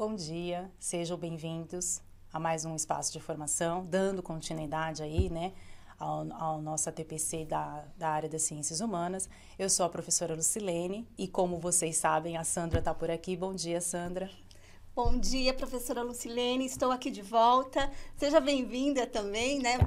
Bom dia, sejam bem-vindos a mais um espaço de formação, dando continuidade aí, né, ao nosso TPC da área das ciências humanas. Eu sou a professora Lucilene e, como vocês sabem, a Sandra está por aqui. Bom dia, Sandra. Bom dia, professora Lucilene, estou aqui de volta. Seja bem-vinda também, né?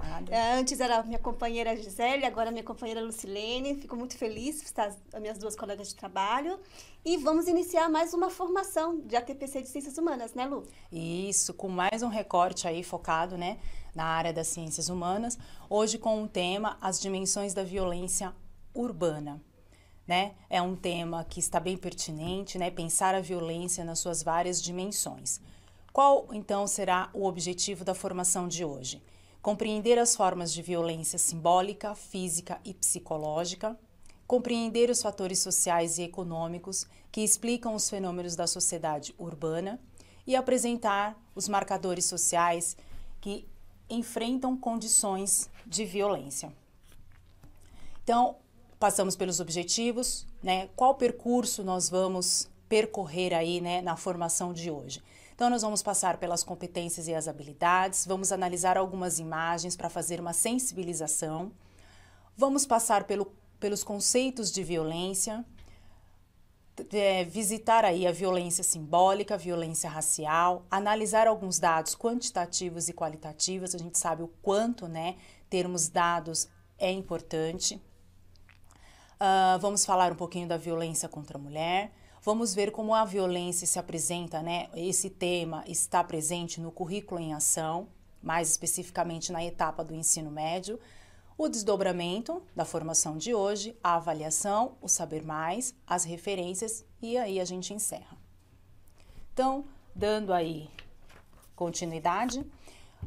Antes era minha companheira Gisele, agora minha companheira Lucilene. Fico muito feliz de estar as minhas duas colegas de trabalho. E vamos iniciar mais uma formação de ATPC de Ciências Humanas, né, Lu? Isso, com mais um recorte aí focado, né, na área das ciências humanas. Hoje com o tema As Dimensões da Violência Urbana. Né? É um tema que está bem pertinente, né? Pensar a violência nas suas várias dimensões. Qual, então, será o objetivo da formação de hoje? Compreender as formas de violência simbólica, física e psicológica, compreender os fatores sociais e econômicos que explicam os fenômenos da sociedade urbana e apresentar os marcadores sociais que enfrentam condições de violência. Então, passamos pelos objetivos, né? Qual percurso nós vamos percorrer aí, né, na formação de hoje? Então, nós vamos passar pelas competências e as habilidades, vamos analisar algumas imagens para fazer uma sensibilização, vamos passar pelos conceitos de violência, visitar aí a violência simbólica, a violência racial, analisar alguns dados quantitativos e qualitativos. A gente sabe o quanto, né, termos dados é importante. Vamos falar um pouquinho da violência contra a mulher, vamos ver como a violência se apresenta, né? Esse tema está presente no currículo em ação, mais especificamente na etapa do ensino médio, o desdobramento da formação de hoje, a avaliação, o saber mais, as referências e aí a gente encerra. Então, dando aí continuidade,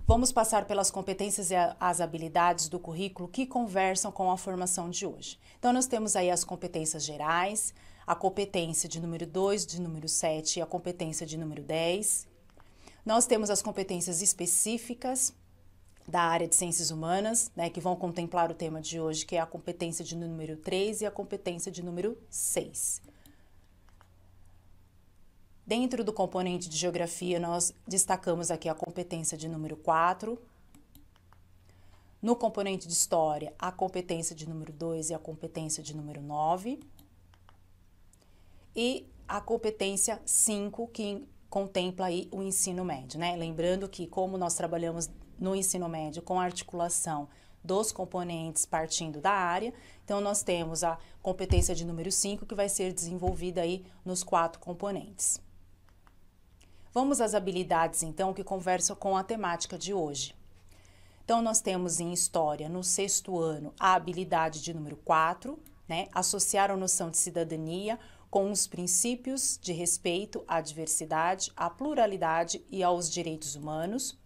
vamos passar pelas competências e as habilidades do currículo que conversam com a formação de hoje. Então, nós temos aí as competências gerais, a competência de número 2, de número 7 e a competência de número 10. Nós temos as competências específicas da área de ciências humanas, né, que vão contemplar o tema de hoje, que é a competência de número 3 e a competência de número 6. Dentro do componente de geografia, nós destacamos aqui a competência de número 4. No componente de história, a competência de número 2 e a competência de número 9. E a competência 5, que contempla aí o ensino médio, né? Lembrando que, como nós trabalhamos no ensino médio com a articulação dos componentes partindo da área, então nós temos a competência de número 5, que vai ser desenvolvida aí nos 4 componentes. Vamos às habilidades, então, que conversam com a temática de hoje. Então, nós temos em História, no 6º ano, a habilidade de número 4, né? Associar a noção de cidadania com os princípios de respeito à diversidade, à pluralidade e aos direitos humanos.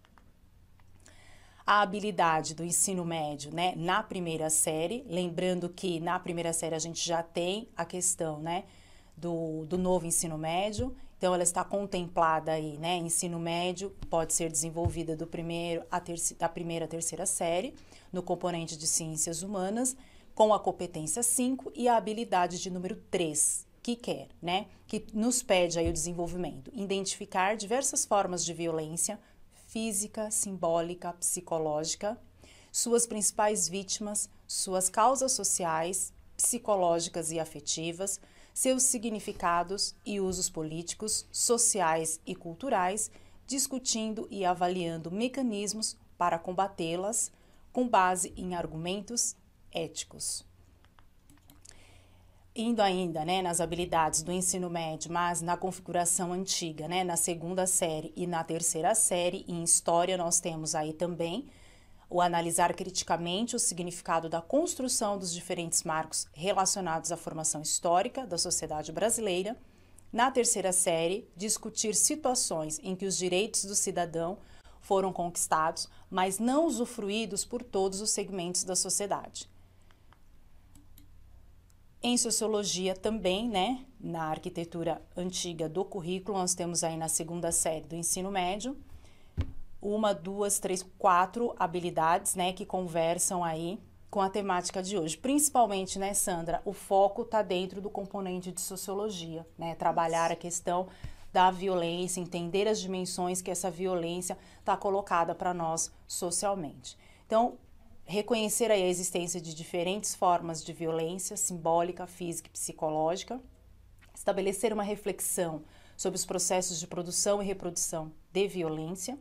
A habilidade do ensino médio, né? Na primeira série, lembrando que na primeira série a gente já tem a questão, né? Do novo ensino médio. Então, ela está contemplada aí, né? Ensino médio pode ser desenvolvida da primeira à terceira série, no componente de ciências humanas, com a competência 5 e a habilidade de número 3, que quer, né? Que nos pede aí o desenvolvimento. Identificar diversas formas de violência física, simbólica, psicológica, suas principais vítimas, suas causas sociais, psicológicas e afetivas, seus significados e usos políticos, sociais e culturais, discutindo e avaliando mecanismos para combatê-las com base em argumentos éticos. Indo ainda, né, nas habilidades do ensino médio, mas na configuração antiga, né, na 2ª série e na 3ª série, em História nós temos aí também o analisar criticamente o significado da construção dos diferentes marcos relacionados à formação histórica da sociedade brasileira. Na 3ª série, discutir situações em que os direitos do cidadão foram conquistados, mas não usufruídos por todos os segmentos da sociedade. Em Sociologia também, né, na arquitetura antiga do currículo, nós temos aí na 2ª série do ensino médio, 1, 2, 3, 4 habilidades, né, que conversam aí com a temática de hoje. Principalmente, né, Sandra, o foco está dentro do componente de Sociologia, né, trabalhar a questão da violência, entender as dimensões que essa violência está colocada para nós socialmente. Então, reconhecer aí a existência de diferentes formas de violência simbólica, física e psicológica, estabelecer uma reflexão sobre os processos de produção e reprodução de violência,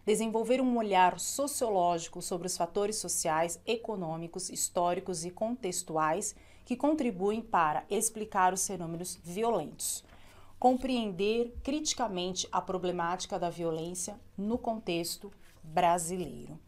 desenvolver um olhar sociológico sobre os fatores sociais, econômicos, históricos e contextuais que contribuem para explicar os fenômenos violentos, compreender criticamente a problemática da violência no contexto brasileiro.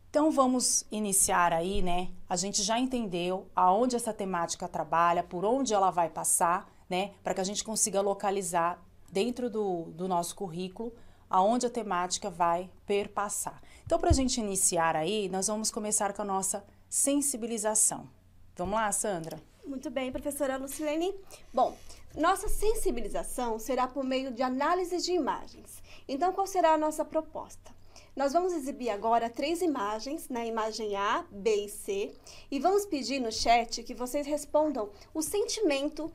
Então vamos iniciar aí, né? A gente já entendeu aonde essa temática trabalha, por onde ela vai passar, né? Para que a gente consiga localizar dentro do nosso currículo aonde a temática vai perpassar. Então, para a gente iniciar aí, nós vamos começar com a nossa sensibilização. Vamos lá, Sandra? Muito bem, professora Lucilene. Bom, nossa sensibilização será por meio de análise de imagens. Então, qual será a nossa proposta? Nós vamos exibir agora 3 imagens, né? Imagem A, B e C, e vamos pedir no chat que vocês respondam o sentimento,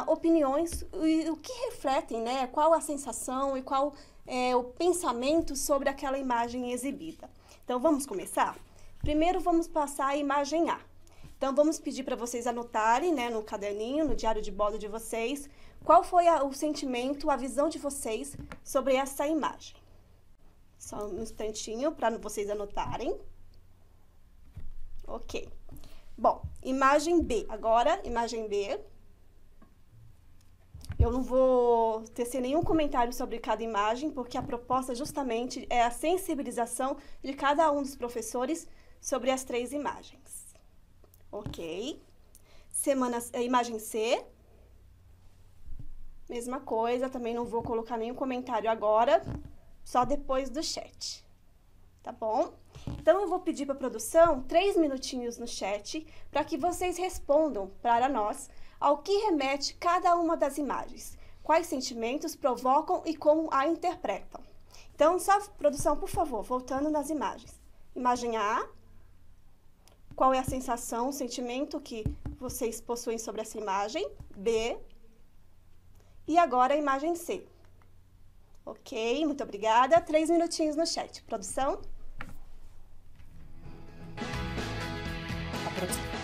opiniões, o que refletem, né? Qual a sensação e qual o pensamento sobre aquela imagem exibida. Então, vamos começar? Primeiro, vamos passar a imagem A. Então, vamos pedir para vocês anotarem, né, no caderninho, no diário de bordo de vocês, qual foi o sentimento, a visão de vocês sobre essa imagem. Só um instantinho para vocês anotarem. Ok. Bom, imagem B. Agora, imagem B. Eu não vou tecer nenhum comentário sobre cada imagem, porque a proposta justamente é a sensibilização de cada um dos professores sobre as 3 imagens. Ok. Imagem C. Mesma coisa, também não vou colocar nenhum comentário agora, só depois do chat. Tá bom? Então, eu vou pedir para a produção 3 minutinhos no chat para que vocês respondam para nós ao que remete cada uma das imagens, quais sentimentos provocam e como a interpretam. Então, só produção, por favor, voltando nas imagens. Imagem A, qual é a sensação, o sentimento que vocês possuem sobre essa imagem? B. E agora a imagem C. Ok, muito obrigada. 3 minutinhos no chat. Produção? A produção.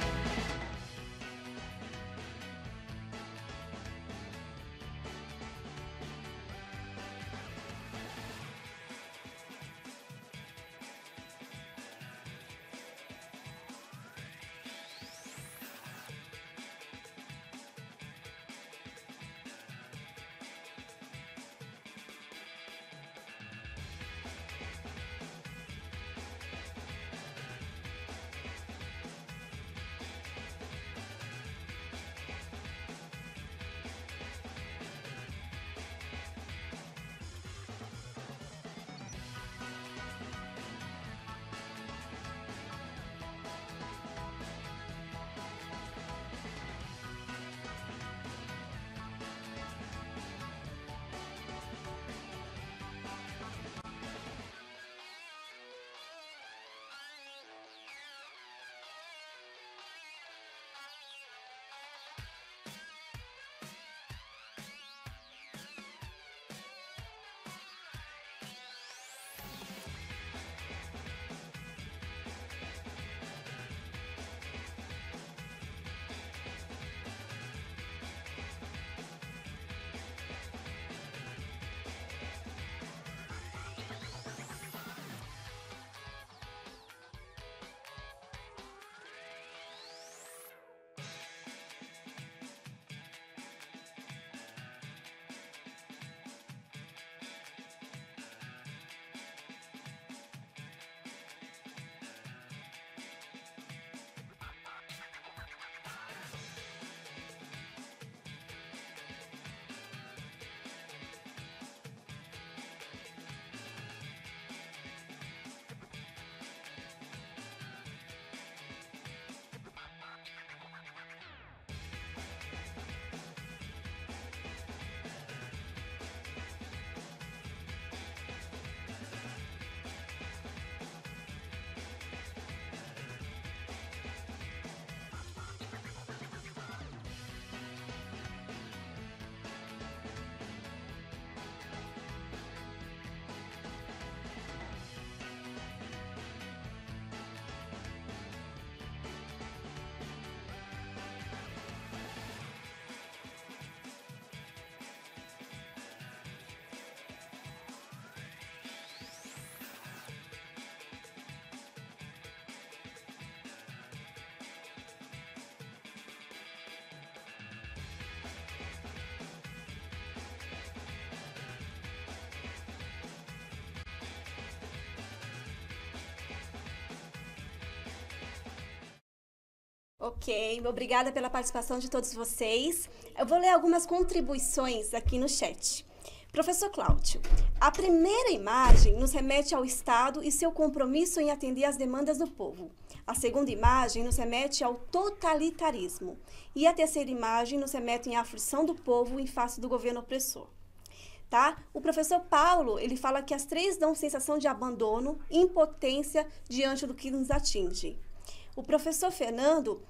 Ok, obrigada pela participação de todos vocês. Eu vou ler algumas contribuições aqui no chat. Professor Cláudio, a primeira imagem nos remete ao Estado e seu compromisso em atender às demandas do povo. A segunda imagem nos remete ao totalitarismo. E a terceira imagem nos remete à aflição do povo em face do governo opressor. Tá? O professor Paulo, ele fala que as três dão sensação de abandono, impotência diante do que nos atinge. O professor Fernando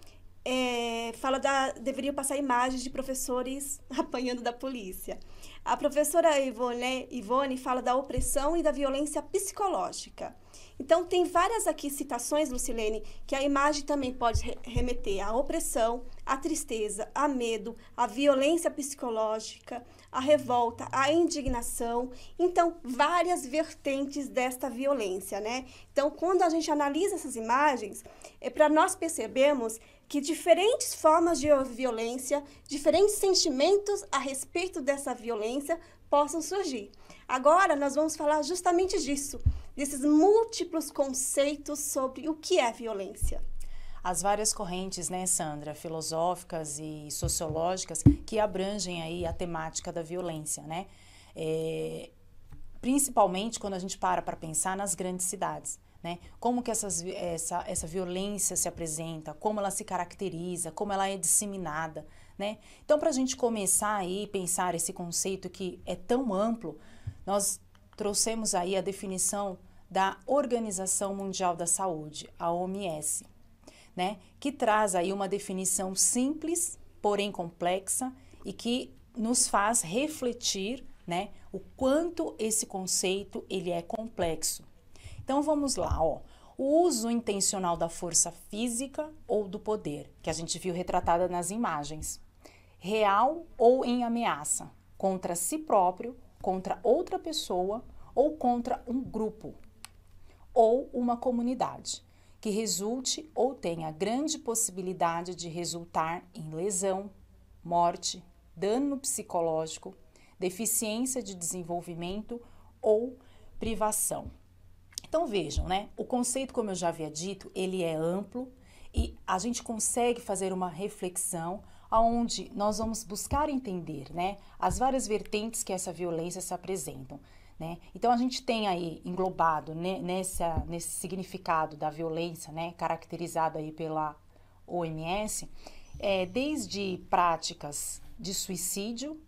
fala deveriam passar imagens de professores apanhando da polícia. A professora Ivone fala da opressão e da violência psicológica. Então, tem várias aqui citações, Lucilene, que a imagem também pode remeter à opressão, à tristeza, a medo, à violência psicológica, à revolta, à indignação. Então, várias vertentes desta violência, né? Então, quando a gente analisa essas imagens, é para nós percebermos que diferentes formas de violência, diferentes sentimentos a respeito dessa violência possam surgir. Agora, nós vamos falar justamente disso, desses múltiplos conceitos sobre o que é violência. As várias correntes, né, Sandra, filosóficas e sociológicas que abrangem aí a temática da violência, né? Principalmente quando a gente para pensar nas grandes cidades, né? Como que essa violência se apresenta, como ela se caracteriza, como ela é disseminada, né? Então, para a gente começar aí pensar esse conceito que é tão amplo, nós trouxemos aí a definição da Organização Mundial da Saúde, a OMS, né? Que traz aí uma definição simples, porém complexa e que nos faz refletir, né, o quanto esse conceito ele é complexo. Então vamos lá, ó. O uso intencional da força física ou do poder, que a gente viu retratada nas imagens, real ou em ameaça, contra si próprio, contra outra pessoa ou contra um grupo ou uma comunidade, que resulte ou tenha grande possibilidade de resultar em lesão, morte, dano psicológico, deficiência de desenvolvimento ou privação. Então vejam, né? O conceito, como eu já havia dito, ele é amplo e a gente consegue fazer uma reflexão onde nós vamos buscar entender, né, as várias vertentes que essa violência se apresentam, né? Então a gente tem aí englobado, né, nesse significado da violência, né, caracterizado aí pela OMS, desde práticas de suicídio,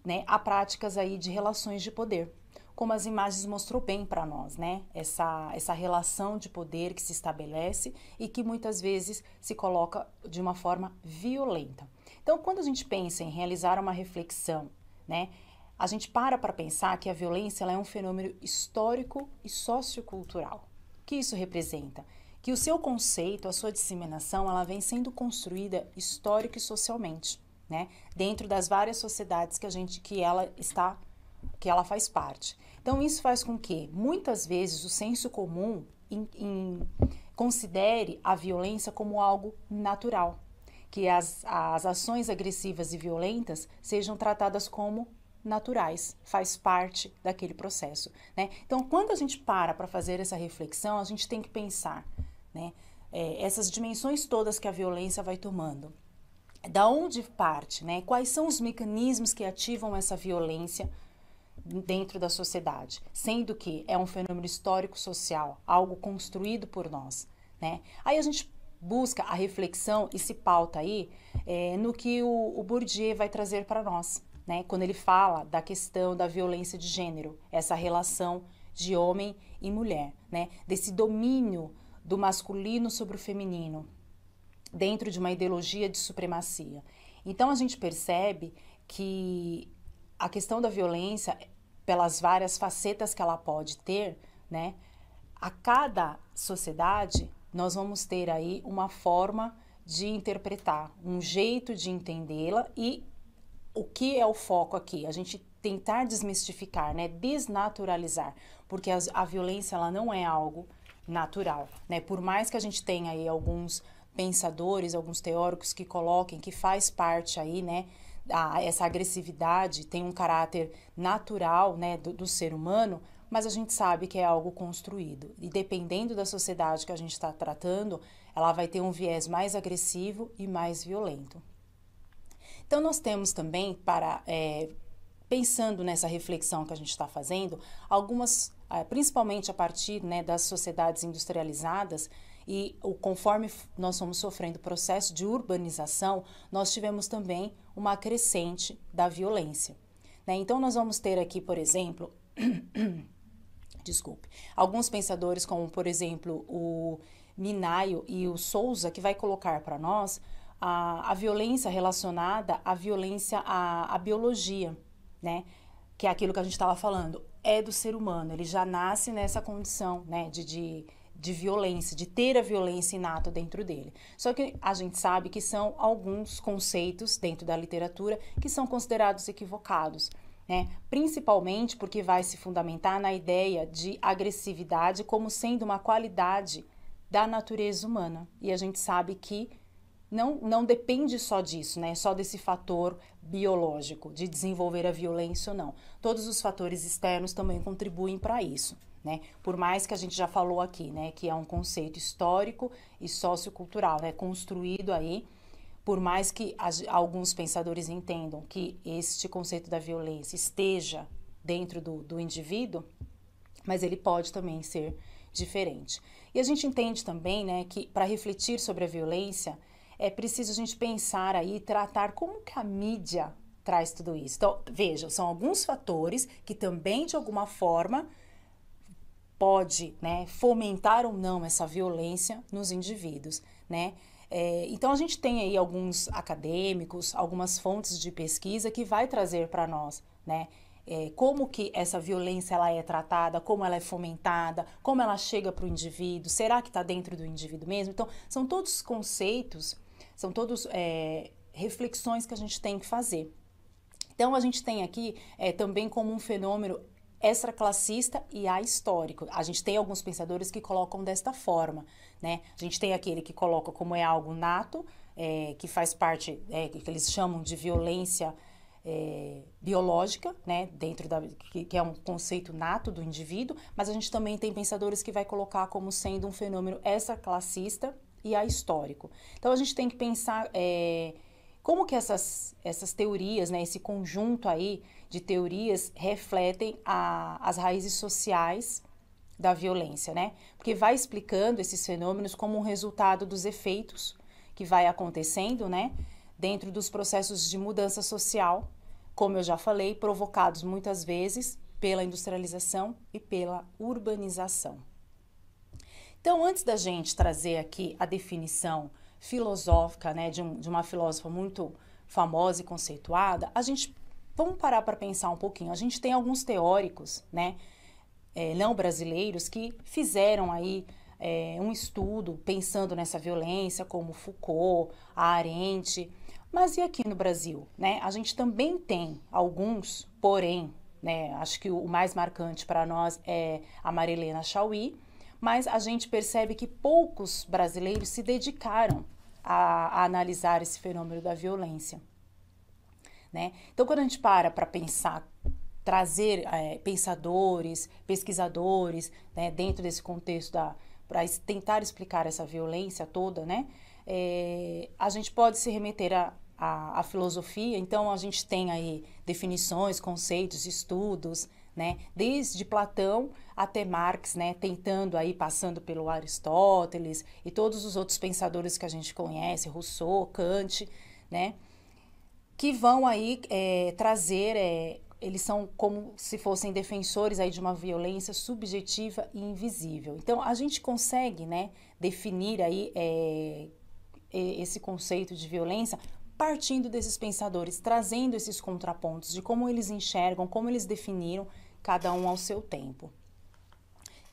né, a práticas aí de relações de poder, como as imagens mostrou bem para nós, né? Essa relação de poder que se estabelece e que muitas vezes se coloca de uma forma violenta. Então, quando a gente pensa em realizar uma reflexão, né, a gente para pensar que a violência ela é um fenômeno histórico e sociocultural. O que isso representa? Que o seu conceito, a sua disseminação, ela vem sendo construída histórico e socialmente, né, dentro das várias sociedades que ela faz parte. Então, isso faz com que, muitas vezes, o senso comum considere a violência como algo natural, que as ações agressivas e violentas sejam tratadas como naturais, faz parte daquele processo, né? Então, quando a gente para fazer essa reflexão, a gente tem que pensar, né, essas dimensões todas que a violência vai tomando. Da onde parte, né? Quais são os mecanismos que ativam essa violência dentro da sociedade, sendo que é um fenômeno histórico-social, algo construído por nós, né? Aí a gente busca a reflexão e se pauta aí no que o Bourdieu vai trazer para nós, né? Quando ele fala da questão da violência de gênero, essa relação de homem e mulher, né? Desse domínio do masculino sobre o feminino, dentro de uma ideologia de supremacia. Então a gente percebe que a questão da violência, pelas várias facetas que ela pode ter, né? A cada sociedade, nós vamos ter aí uma forma de interpretar, um jeito de entendê-la e o que é o foco aqui? A gente tentar desmistificar, né? Desnaturalizar, porque a violência ela não é algo natural, né? Por mais que a gente tenha aí alguns pensadores, alguns teóricos que coloquem que faz parte aí, né? Essa agressividade tem um caráter natural, né, do ser humano, mas a gente sabe que é algo construído. E dependendo da sociedade que a gente está tratando, ela vai ter um viés mais agressivo e mais violento. Então, nós temos também, pensando nessa reflexão que a gente está fazendo, algumas, principalmente a partir, né, das sociedades industrializadas, e conforme nós fomos sofrendo o processo de urbanização, nós tivemos também uma crescente da violência, né? Então, nós vamos ter aqui, por exemplo, alguns pensadores como, por exemplo, o Minayo e o Souza, que vai colocar para nós a violência relacionada à violência à biologia, né? Que é aquilo que a gente estava falando, é do ser humano, ele já nasce nessa condição, né, de violência, de ter a violência inata dentro dele. Só que a gente sabe que são alguns conceitos dentro da literatura que são considerados equivocados, né? Principalmente porque vai se fundamentar na ideia de agressividade como sendo uma qualidade da natureza humana. E a gente sabe que não depende só disso, né? Só desse fator biológico, de desenvolver a violência ou não. Todos os fatores externos também contribuem para isso, né? Por mais que a gente já falou aqui, né, que é um conceito histórico e sociocultural, né, construído aí, por mais que alguns pensadores entendam que este conceito da violência esteja dentro do indivíduo, mas ele pode também ser diferente. E a gente entende também, né, que para refletir sobre a violência, é preciso a gente pensar aí, tratar como que a mídia traz tudo isso. Então, veja, são alguns fatores que também, de alguma forma, pode, né, fomentar ou não essa violência nos indivíduos, né? Então, a gente tem aí alguns acadêmicos, algumas fontes de pesquisa que vai trazer para nós, né, como que essa violência ela é tratada, como ela é fomentada, como ela chega para o indivíduo, será que está dentro do indivíduo mesmo? Então, são todos conceitos, são todos reflexões que a gente tem que fazer. Então, a gente tem aqui também como um fenômeno extraclassista e ahistórico. A gente tem alguns pensadores que colocam desta forma, né? A gente tem aquele que coloca como é algo nato, que faz parte, que eles chamam de violência biológica, né? Dentro que é um conceito nato do indivíduo, mas a gente também tem pensadores que vai colocar como sendo um fenômeno extraclassista e ahistórico. Então, a gente tem que pensar como que essas teorias, né, esse conjunto aí de teorias refletem as raízes sociais da violência, né? Porque vai explicando esses fenômenos como um resultado dos efeitos que vai acontecendo, né, dentro dos processos de mudança social, como eu já falei, provocados muitas vezes pela industrialização e pela urbanização. Então, antes da gente trazer aqui a definição filosófica, né, de uma filósofa muito famosa e conceituada, vamos parar para pensar um pouquinho. A gente tem alguns teóricos, né, não brasileiros, que fizeram aí um estudo pensando nessa violência, como Foucault, Arendt. Mas e aqui no Brasil, né? A gente também tem alguns, porém, né, acho que o mais marcante para nós é a Marilena Chaui, mas a gente percebe que poucos brasileiros se dedicaram a analisar esse fenômeno da violência, né? Então, quando a gente para pensar, trazer pensadores, pesquisadores, né, dentro desse contexto para tentar explicar essa violência toda, né, a gente pode se remeter à filosofia. Então, a gente tem aí definições, conceitos, estudos, né, desde Platão até Marx, né, tentando aí, passando pelo Aristóteles e todos os outros pensadores que a gente conhece, Rousseau, Kant, né, que vão aí trazer, eles são como se fossem defensores aí de uma violência subjetiva e invisível. Então, a gente consegue, né, definir aí esse conceito de violência partindo desses pensadores, trazendo esses contrapontos de como eles enxergam, como eles definiram, cada um ao seu tempo.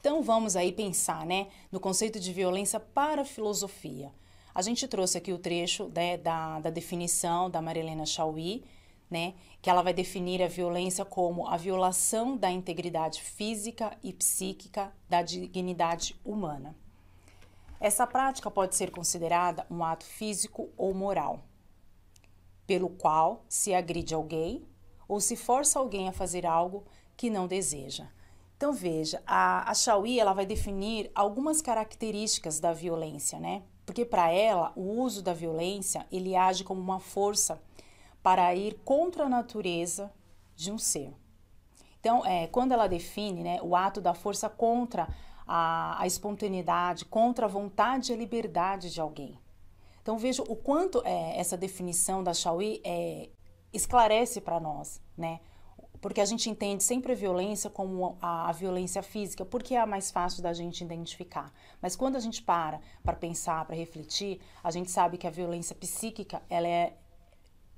Então, vamos aí pensar, né, no conceito de violência para a filosofia. A gente trouxe aqui o trecho, né, da definição da Marilena Chaui, né, que ela vai definir a violência como a violação da integridade física e psíquica da dignidade humana. Essa prática pode ser considerada um ato físico ou moral, pelo qual se agride alguém ou se força alguém a fazer algo que não deseja. Então, veja, a Chauí, ela vai definir algumas características da violência, né? Porque para ela, o uso da violência, ele age como uma força para ir contra a natureza de um ser. Então, quando ela define, né, o ato da força contra a espontaneidade, contra a vontade e a liberdade de alguém. Então, veja o quanto essa definição da Chauí esclarece para nós, né? Porque a gente entende sempre a violência como a violência física, porque é a mais fácil da gente identificar. Mas quando a gente para pensar, para refletir, a gente sabe que a violência psíquica,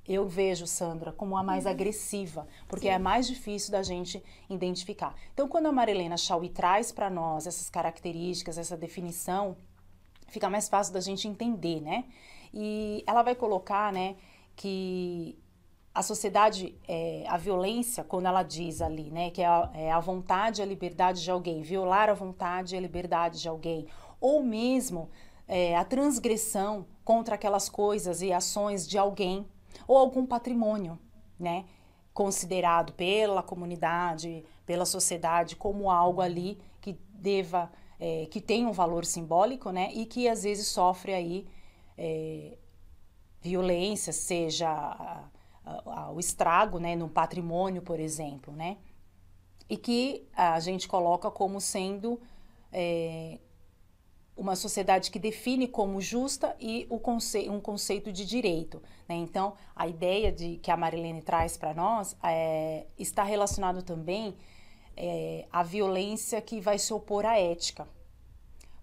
eu vejo, Sandra, como a mais agressiva, porque é mais difícil da gente identificar. Então, quando a Marilena Chauí traz para nós essas características, essa definição, fica mais fácil da gente entender, né? E ela vai colocar, né, que a sociedade, a violência, quando ela diz ali, né, que é a vontade e a liberdade de alguém, violar a vontade e a liberdade de alguém, ou mesmo a transgressão contra aquelas coisas e ações de alguém, ou algum patrimônio, né, considerado pela comunidade, pela sociedade como algo ali que que tem um valor simbólico, né, e que às vezes sofre aí violência, seja o estrago, né, no patrimônio, por exemplo, né, e que a gente coloca como sendo uma sociedade que define como justa e um conceito de direito, né? Então, a ideia que a Marilene traz para nós está relacionado também à violência que vai se opor à ética.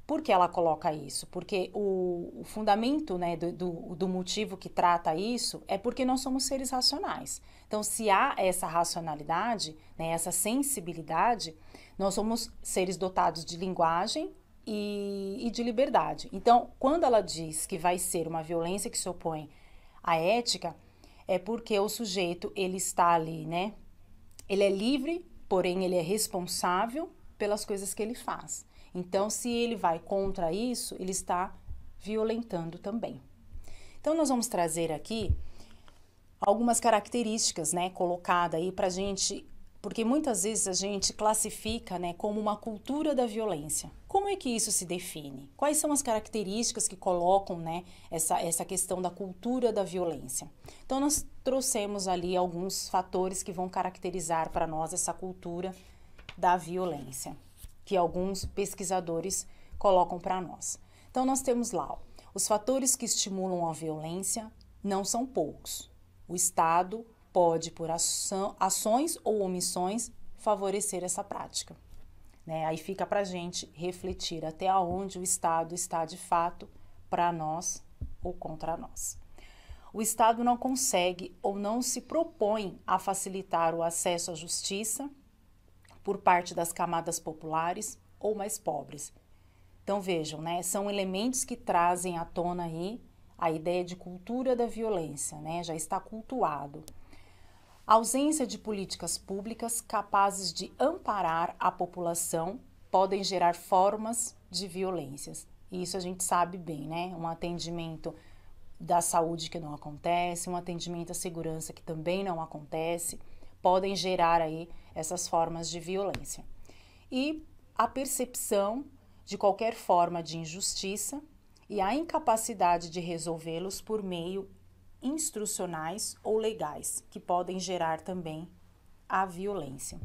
Por que ela coloca isso? Porque o fundamento, né, do motivo que trata isso é porque nós somos seres racionais. Então, se há essa racionalidade, né, essa sensibilidade, nós somos seres dotados de linguagem e de liberdade. Então, quando ela diz que vai ser uma violência que se opõe à ética, é porque o sujeito, ele está ali, né? Ele é livre, porém ele é responsável pelas coisas que ele faz. Então, se ele vai contra isso, ele está violentando também. Então, nós vamos trazer aqui algumas características, né, colocadas aí pra gente, porque muitas vezes a gente classifica, né, como uma cultura da violência. Como é que isso se define? Quais são as características que colocam, né, essa questão da cultura da violência? Então, nós trouxemos ali alguns fatores que vão caracterizar para nós essa cultura da violência, que alguns pesquisadores colocam para nós. Então, nós temos lá, os fatores que estimulam a violência não são poucos. O Estado pode, por ações ou omissões, favorecer essa prática, né? Aí fica para a gente refletir até onde o Estado está de fato para nós ou contra nós. O Estado não consegue ou não se propõe a facilitar o acesso à justiça por parte das camadas populares ou mais pobres. Então vejam, né, são elementos que trazem à tona aí a ideia de cultura da violência, né, já está cultuado. A ausência de políticas públicas capazes de amparar a população podem gerar formas de violências. E isso a gente sabe bem, né, um atendimento da saúde que não acontece, um atendimento à segurança que também não acontece, podem gerar aí essas formas de violência. E a percepção de qualquer forma de injustiça e a incapacidade de resolvê-los por meio instrucionais ou legais, que podem gerar também a violência.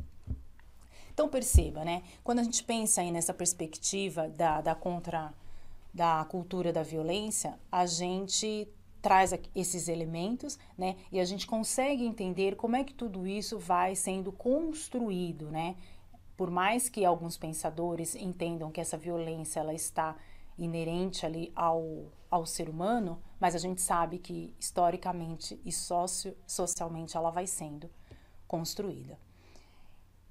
Então perceba, né? Quando a gente pensa aí nessa perspectiva da cultura da violência, a gente traz esses elementos, né? E a gente consegue entender como é que tudo isso vai sendo construído, né? Por mais que alguns pensadores entendam que essa violência ela está inerente ali ao ser humano, mas a gente sabe que historicamente e socialmente ela vai sendo construída.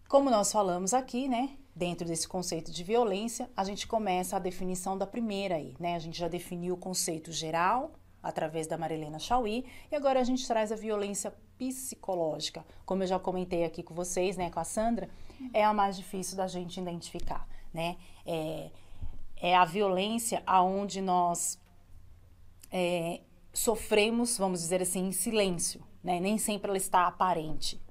Como nós falamos aqui, né, dentro desse conceito de violência, a gente começa a definição da primeira aí, né? A gente já definiu o conceito geral através da Marilena Chauí e agora a gente traz a violência psicológica. Como eu já comentei aqui com vocês, né, com a Sandra, é a mais difícil da gente identificar, né? É a violência aonde nós sofremos, vamos dizer assim, em silêncio, né? Nem sempre ela está aparente.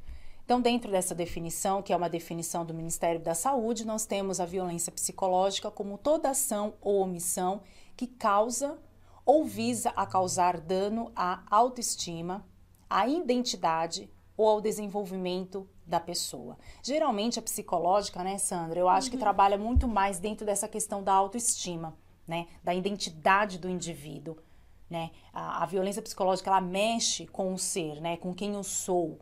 Então, dentro dessa definição, que é uma definição do Ministério da Saúde, nós temos a violência psicológica como toda ação ou omissão que causa ou visa a causar dano à autoestima, à identidade ou ao desenvolvimento da pessoa. Geralmente a psicológica, né, Sandra, eu acho que trabalha muito mais dentro dessa questão da autoestima, né, da identidade do indivíduo, né? A violência psicológica, ela mexe com o ser, né, com quem eu sou.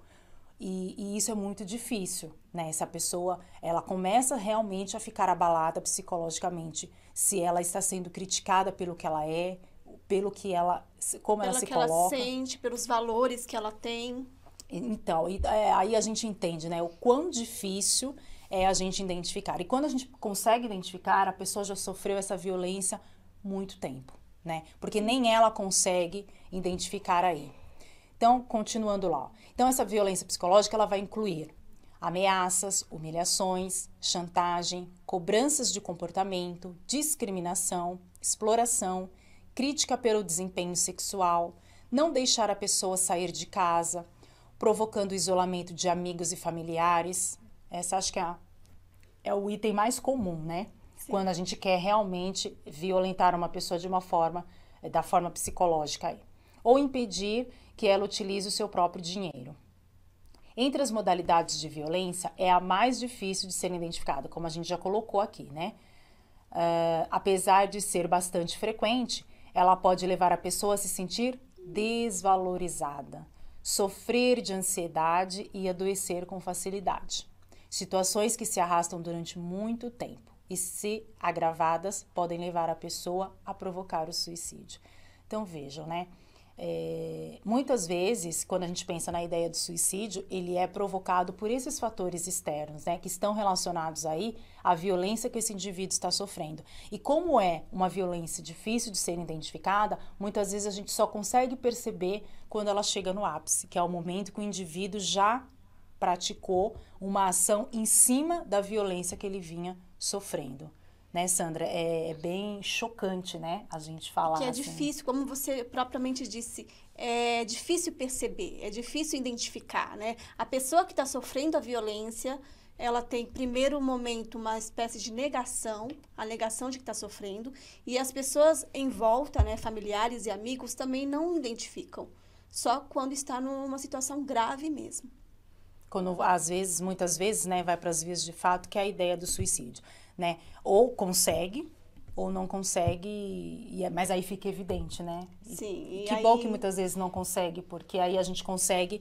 E isso é muito difícil, né? Essa pessoa, ela começa realmente a ficar abalada psicologicamente se ela está sendo criticada pelo que ela é, pelo que ela, como ela se coloca. Pelo que ela sente, pelos valores que ela tem. Então, aí a gente entende, né, o quão difícil é a gente identificar. E quando a gente consegue identificar, a pessoa já sofreu essa violência muito tempo, né? Porque nem ela consegue identificar aí. Então, continuando lá. Então, essa violência psicológica, ela vai incluir ameaças, humilhações, chantagem, cobranças de comportamento, discriminação, exploração, crítica pelo desempenho sexual, não deixar a pessoa sair de casa, provocando o isolamento de amigos e familiares. Essa acho que é o item mais comum, né? Sim. Quando a gente quer realmente violentar uma pessoa de uma forma, da forma psicológica aí. Ou impedir que ela utilize o seu próprio dinheiro. Entre as modalidades de violência, é a mais difícil de ser identificada, como a gente já colocou aqui, né? Apesar de ser bastante frequente, ela pode levar a pessoa a se sentir desvalorizada, sofrer de ansiedade e adoecer com facilidade. Situações que se arrastam durante muito tempo e, se agravadas, podem levar a pessoa a provocar o suicídio. Então, vejam, né? Muitas vezes, quando a gente pensa na ideia do suicídio, ele é provocado por esses fatores externos, né, que estão relacionados aí à violência que esse indivíduo está sofrendo. E como é uma violência difícil de ser identificada, muitas vezes a gente só consegue perceber quando ela chega no ápice, que é o momento que o indivíduo já praticou uma ação em cima da violência que ele vinha sofrendo. Né, Sandra? É bem chocante, né, a gente falar que é assim. Difícil, como você propriamente disse, é difícil perceber, é difícil identificar, né? A pessoa que está sofrendo a violência, ela tem, primeiro momento, uma espécie de negação, a negação de que está sofrendo, e as pessoas em volta, né, familiares e amigos, também não identificam, só quando está numa situação grave mesmo. Quando, às vezes, muitas vezes, né, vai para as vias de fato, que é a ideia do suicídio. Né? Ou consegue, ou não consegue, mas aí fica evidente, né? Sim. Que bom que muitas vezes não consegue, porque aí a gente consegue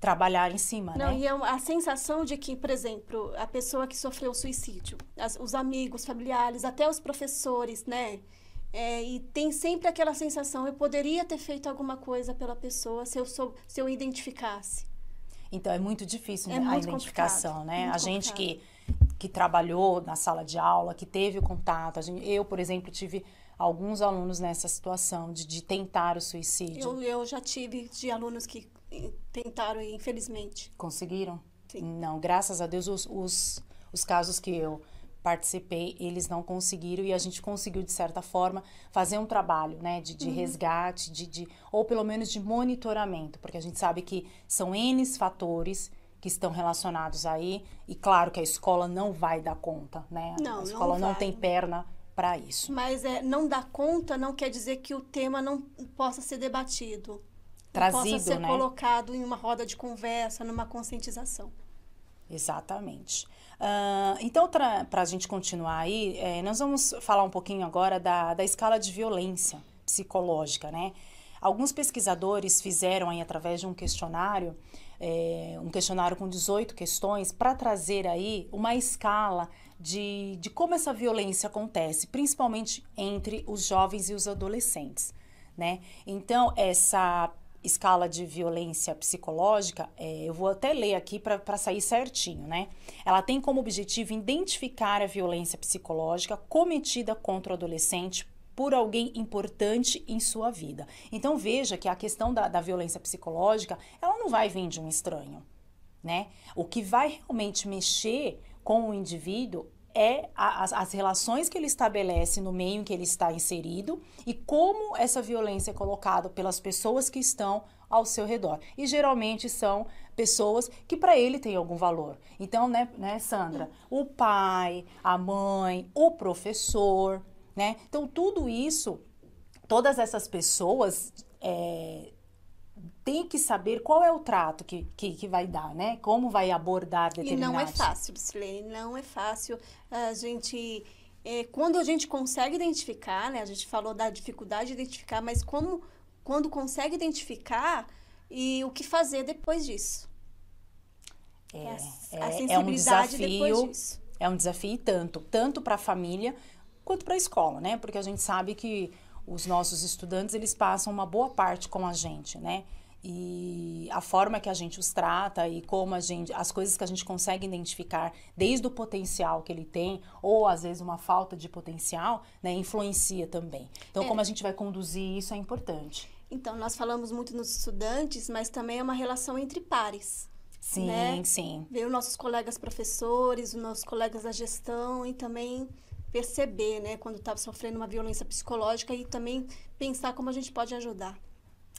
trabalhar em cima, não, né? E a sensação de que, por exemplo, a pessoa que sofreu suicídio, os amigos, familiares, até os professores, né? E tem sempre aquela sensação, eu poderia ter feito alguma coisa pela pessoa se eu identificasse. Então, é muito difícil a identificação, né? Muito a gente complicado. que trabalhou na sala de aula, que teve o contato. Eu, por exemplo, tive alguns alunos nessa situação de tentar o suicídio. Eu já tive de alunos que tentaram e, infelizmente... Conseguiram? Sim. Não, graças a Deus, os casos que eu participei, eles não conseguiram e a gente conseguiu, de certa forma, fazer um trabalho, né, de resgate, ou pelo menos de monitoramento, porque a gente sabe que são N fatores que estão relacionados aí, e claro que a escola não vai dar conta, né? Não, a escola não não tem perna para isso. Mas não dar conta não quer dizer que o tema não possa ser debatido. Trazido, possa ser né? colocado em uma roda de conversa, numa conscientização. Exatamente. Então, para a gente continuar aí, nós vamos falar um pouquinho agora da escala de violência psicológica, né? Alguns pesquisadores fizeram aí, através de um questionário com 18 questões, para trazer aí uma escala de como essa violência acontece, principalmente entre os jovens e os adolescentes, né? Então, essa escala de violência psicológica, eu vou até ler aqui para sair certinho, né? Ela tem como objetivo identificar a violência psicológica cometida contra o adolescente por alguém importante em sua vida. Então, veja que a questão da violência psicológica, ela não vai vir de um estranho, né? O que vai realmente mexer com o indivíduo as relações que ele estabelece no meio em que ele está inserido e como essa violência é colocada pelas pessoas que estão ao seu redor. E geralmente são pessoas que para ele têm algum valor. Então, né, Sandra? O pai, a mãe, o professor, né? Então, tudo isso, todas essas pessoas têm que saber qual é o trato que vai dar, né? Como vai abordar determinados... E não é fácil, Lucilene, não é fácil. A gente... quando a gente consegue identificar, né? A gente falou da dificuldade de identificar, mas quando consegue identificar e o que fazer depois disso. A sensibilidade depois disso. É um desafio tanto para a família quanto para a escola, né? Porque a gente sabe que os nossos estudantes, eles passam uma boa parte com a gente, né? E a forma que a gente os trata e como as coisas que a gente consegue identificar desde o potencial que ele tem, ou às vezes uma falta de potencial, né, influencia também. Então, como a gente vai conduzir isso é importante. Então, nós falamos muito nos estudantes, mas também é uma relação entre pares. Sim, né? sim. Ver os nossos colegas professores, os nossos colegas da gestão e também perceber, né, quando está sofrendo uma violência psicológica e também pensar como a gente pode ajudar.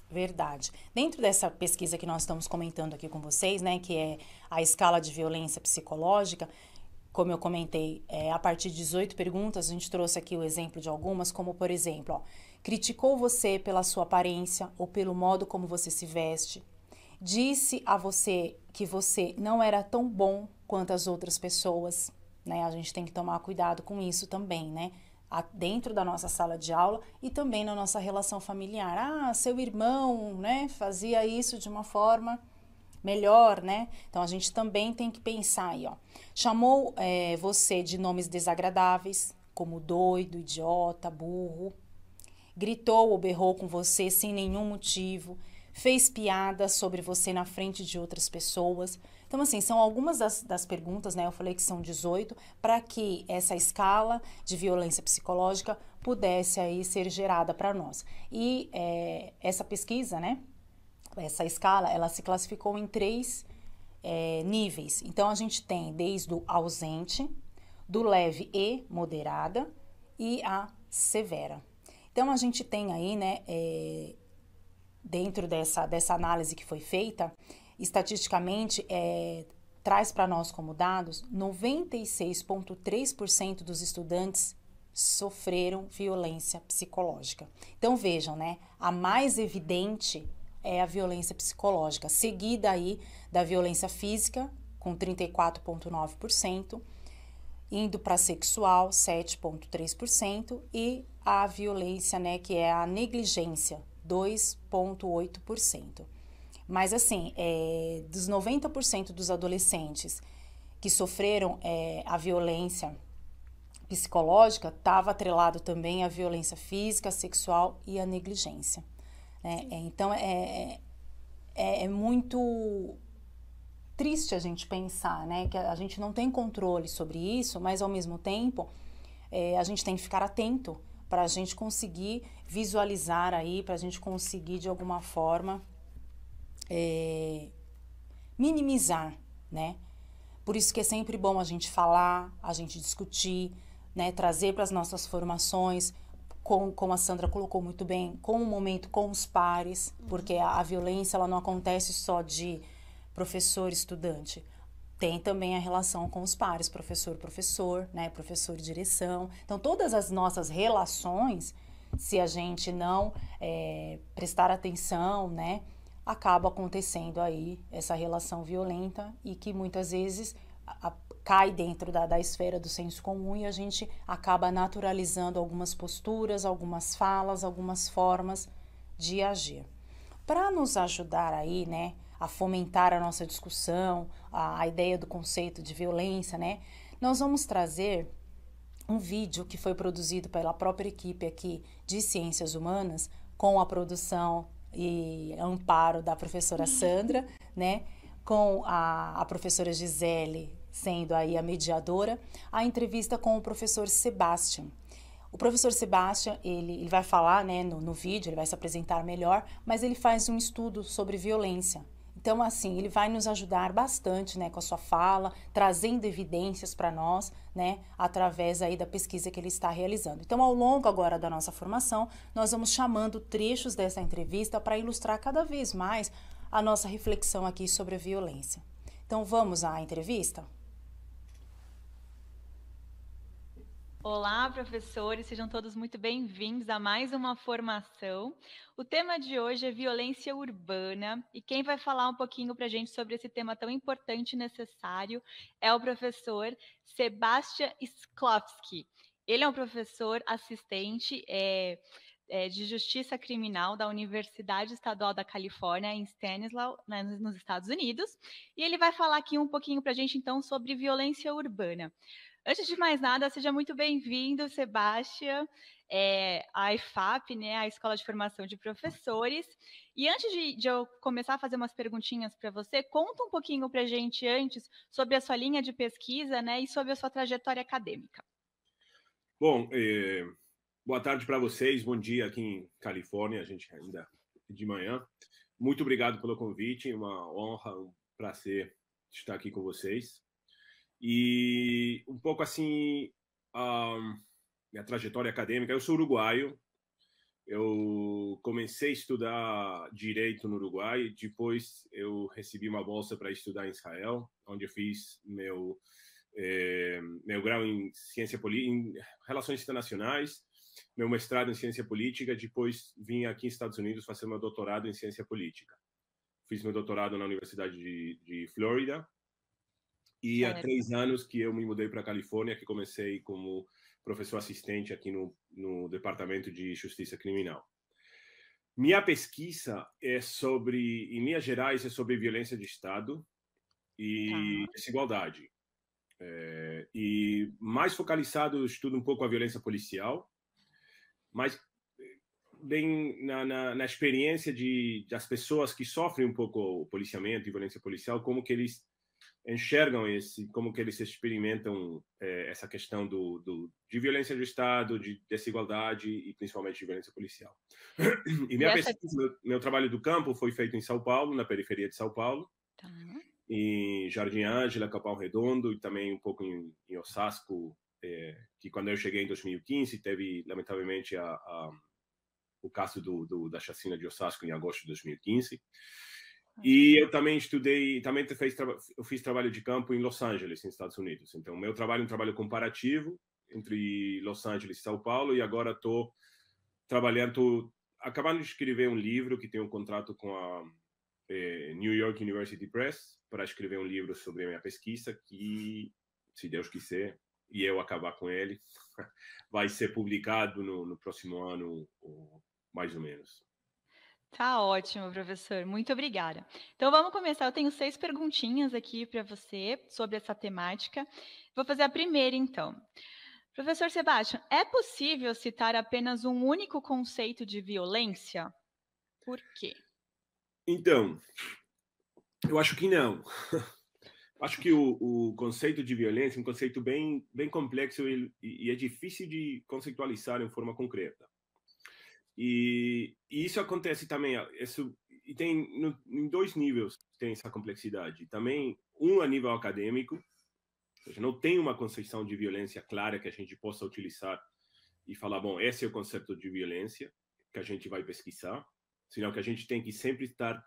Verdade. Dentro dessa pesquisa que nós estamos comentando aqui com vocês, né, que é a escala de violência psicológica, como eu comentei, a partir de 18 perguntas, a gente trouxe aqui o exemplo de algumas, como por exemplo, ó, criticou você pela sua aparência ou pelo modo como você se veste, disse a você que você não era tão bom quanto as outras pessoas, né? A gente tem que tomar cuidado com isso também, né? Dentro da nossa sala de aula e também na nossa relação familiar. Ah, seu irmão, né, fazia isso de uma forma melhor, né? Então, a gente também tem que pensar aí, ó. Chamou você de nomes desagradáveis, como doido, idiota, burro. Gritou ou berrou com você sem nenhum motivo. Fez piadas sobre você na frente de outras pessoas. Então, assim, são algumas das perguntas, né? Eu falei que são 18, para que essa escala de violência psicológica pudesse aí ser gerada para nós. E essa pesquisa, né? Essa escala, ela se classificou em 3 níveis. Então, a gente tem desde o ausente, do leve e moderada e a severa. Então, a gente tem aí, né? Dentro dessa análise que foi feita, estatisticamente, traz para nós como dados, 96,3% dos estudantes sofreram violência psicológica. Então, vejam, né? A mais evidente é a violência psicológica, seguida aí da violência física, com 34,9%, indo para sexual, 7,3%, e a violência, né, que é a negligência, 2,8%. Mas, assim, dos 90% dos adolescentes que sofreram a violência psicológica, estava atrelado também a violência física, sexual e a negligência, né? Então, é muito triste a gente pensar, né, que a gente não tem controle sobre isso, mas, ao mesmo tempo, a gente tem que ficar atento para a gente conseguir visualizar aí, para a gente conseguir, de alguma forma, minimizar, né? Por isso que é sempre bom a gente falar, a gente discutir, né? Trazer para as nossas formações, como a Sandra colocou muito bem, com o momento com os pares, porque a violência ela não acontece só de professor-estudante. Tem também a relação com os pares, professor-professor, né? Professor-direção. Então, todas as nossas relações, se a gente não prestar atenção, né? Acaba acontecendo aí essa relação violenta e que muitas vezes cai dentro da esfera do senso comum e a gente acaba naturalizando algumas posturas, algumas falas, algumas formas de agir. Para nos ajudar aí, né, a fomentar a nossa discussão, a ideia do conceito de violência, né, nós vamos trazer um vídeo que foi produzido pela própria equipe aqui de Ciências Humanas, com a produção e amparo da professora Sandra, né, com a professora Gisele sendo aí a mediadora, a entrevista com o professor Sebastian. O professor Sebastian, ele vai falar, né, no vídeo, ele vai se apresentar melhor, mas ele faz um estudo sobre violência. Então, assim, ele vai nos ajudar bastante, né, com a sua fala, trazendo evidências para nós, né, através aí da pesquisa que ele está realizando. Então, ao longo agora da nossa formação, nós vamos chamando trechos dessa entrevista para ilustrar cada vez mais a nossa reflexão aqui sobre a violência. Então, vamos à entrevista? Olá, professores, sejam todos muito bem-vindos a mais uma formação. O tema de hoje é violência urbana e quem vai falar um pouquinho para a gente sobre esse tema tão importante e necessário é o professor Sebastian Sklowski. Ele é um professor assistente de Justiça Criminal da Universidade Estadual da Califórnia, em Stanislaus, nos Estados Unidos, e ele vai falar aqui um pouquinho para a gente, então, sobre violência urbana. Antes de mais nada, seja muito bem-vindo, Sebastian, à IFAP, né, a Escola de Formação de Professores. E antes de eu começar a fazer umas perguntinhas para você, conta um pouquinho para a gente antes sobre a sua linha de pesquisa, né, e sobre a sua trajetória acadêmica. Bom, boa tarde para vocês, bom dia aqui em Califórnia, a gente ainda de manhã. Muito obrigado pelo convite, uma honra, um prazer estar aqui com vocês. E um pouco assim, minha trajetória acadêmica, eu sou uruguaio, eu comecei a estudar Direito no Uruguai, depois eu recebi uma bolsa para estudar em Israel, onde eu fiz meu grau em em Relações Internacionais, meu mestrado em Ciência Política, depois vim aqui nos Estados Unidos fazer meu doutorado em Ciência Política. Fiz meu doutorado na Universidade de Flórida, e há 3 anos que eu me mudei para a Califórnia, que comecei como professor assistente aqui no Departamento de Justiça Criminal. Minha pesquisa é sobre, em linhas gerais, é sobre violência de Estado e desigualdade. E mais focalizado, eu estudo um pouco a violência policial, mas bem na experiência das pessoas que sofrem um pouco o policiamento e violência policial, como que eles enxergam como que eles experimentam essa questão de violência do Estado, de desigualdade e principalmente de violência policial. E minha pesquisa, meu trabalho do campo foi feito em São Paulo, na periferia de São Paulo, em Jardim Ângela, Capão Redondo e também um pouco em Osasco, que quando eu cheguei em 2015 teve lamentavelmente o caso da chacina de Osasco em agosto de 2015. E eu também estudei, eu fiz trabalho de campo em Los Angeles, nos Estados Unidos. Então, meu trabalho é um trabalho comparativo entre Los Angeles e São Paulo, e agora estou acabando de escrever um livro que tem um contrato com a New York University Press para escrever um livro sobre a minha pesquisa, que, se Deus quiser, e eu acabar com ele, vai ser publicado no próximo ano, ou mais ou menos. Tá ótimo, professor. Muito obrigada. Então vamos começar. Eu tenho 6 perguntinhas aqui para você sobre essa temática. Vou fazer a primeira, então. Professor Sebastian, é possível citar apenas um único conceito de violência? Por quê? Então, eu acho que não. Acho que o conceito de violência é um conceito bem complexo e é difícil de conceitualizar em forma concreta. E isso acontece também, e tem em 2 níveis tem essa complexidade. Também a nível acadêmico, ou seja, não tem uma concepção de violência clara que a gente possa utilizar e falar, bom, esse é o conceito de violência que a gente vai pesquisar, senão que a gente tem que sempre estar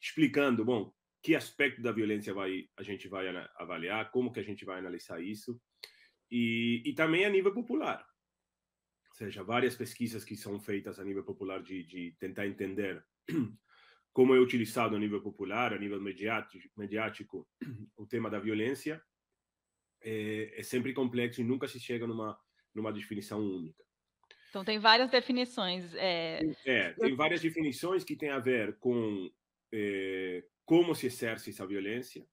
explicando, bom, que aspecto da violência a gente vai avaliar, como que a gente vai analisar isso, e também a nível popular. Ou seja, várias pesquisas que são feitas a nível popular de tentar entender como é utilizado a nível popular, a nível mediático, o tema da violência, é sempre complexo e nunca se chega numa definição única. Então, tem várias definições. Tem várias definições que têm a ver com como se exerce essa violência.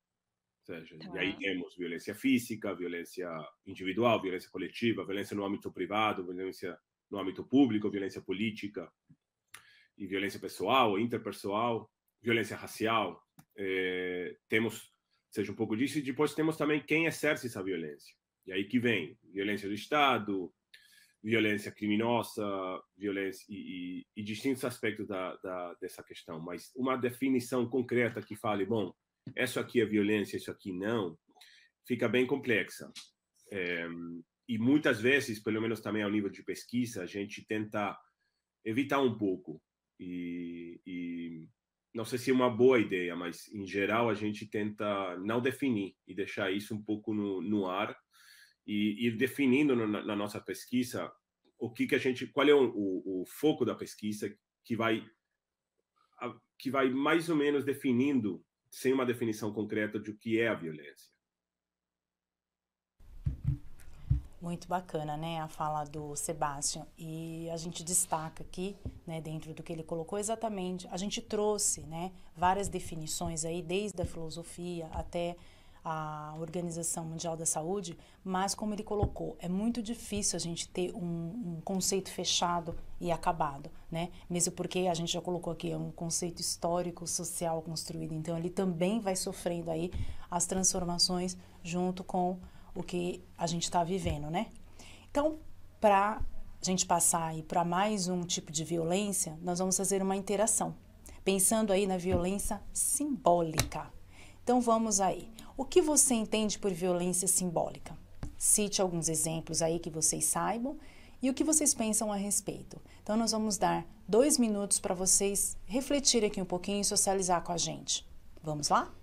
Ou seja, e aí temos violência física, violência individual, violência coletiva, violência no âmbito privado, violência no âmbito público, violência política, e violência pessoal, interpessoal, violência racial. Temos, seja um pouco disso, e depois temos também quem exerce essa violência. E aí que vem violência do Estado, violência criminosa, violência e distintos aspectos dessa questão, mas uma definição concreta que fale, bom, isso aqui é violência, isso aqui não, fica bem complexa. E muitas vezes, pelo menos também ao nível de pesquisa, a gente tenta evitar um pouco. E não sei se é uma boa ideia, mas em geral a gente tenta não definir e deixar isso um pouco no ar e ir definindo na nossa pesquisa qual é o foco da pesquisa que vai mais ou menos definindo, sem uma definição concreta, de o que é a violência. Muito bacana, né, a fala do Sebastião. E a gente destaca aqui, né, dentro do que ele colocou, exatamente, a gente trouxe, né, várias definições aí, desde a filosofia até a Organização Mundial da Saúde, mas como ele colocou, é muito difícil a gente ter um conceito fechado e acabado, né, mesmo porque a gente já colocou aqui, é um conceito histórico, social construído, então ele também vai sofrendo aí as transformações junto com o que a gente está vivendo, né? Então, para a gente passar aí para mais um tipo de violência, nós vamos fazer uma interação, pensando aí na violência simbólica. Então, vamos aí. O que você entende por violência simbólica? Cite alguns exemplos aí que vocês saibam e o que vocês pensam a respeito. Então, nós vamos dar 2 minutos para vocês refletirem aqui um pouquinho e socializar com a gente. Vamos lá?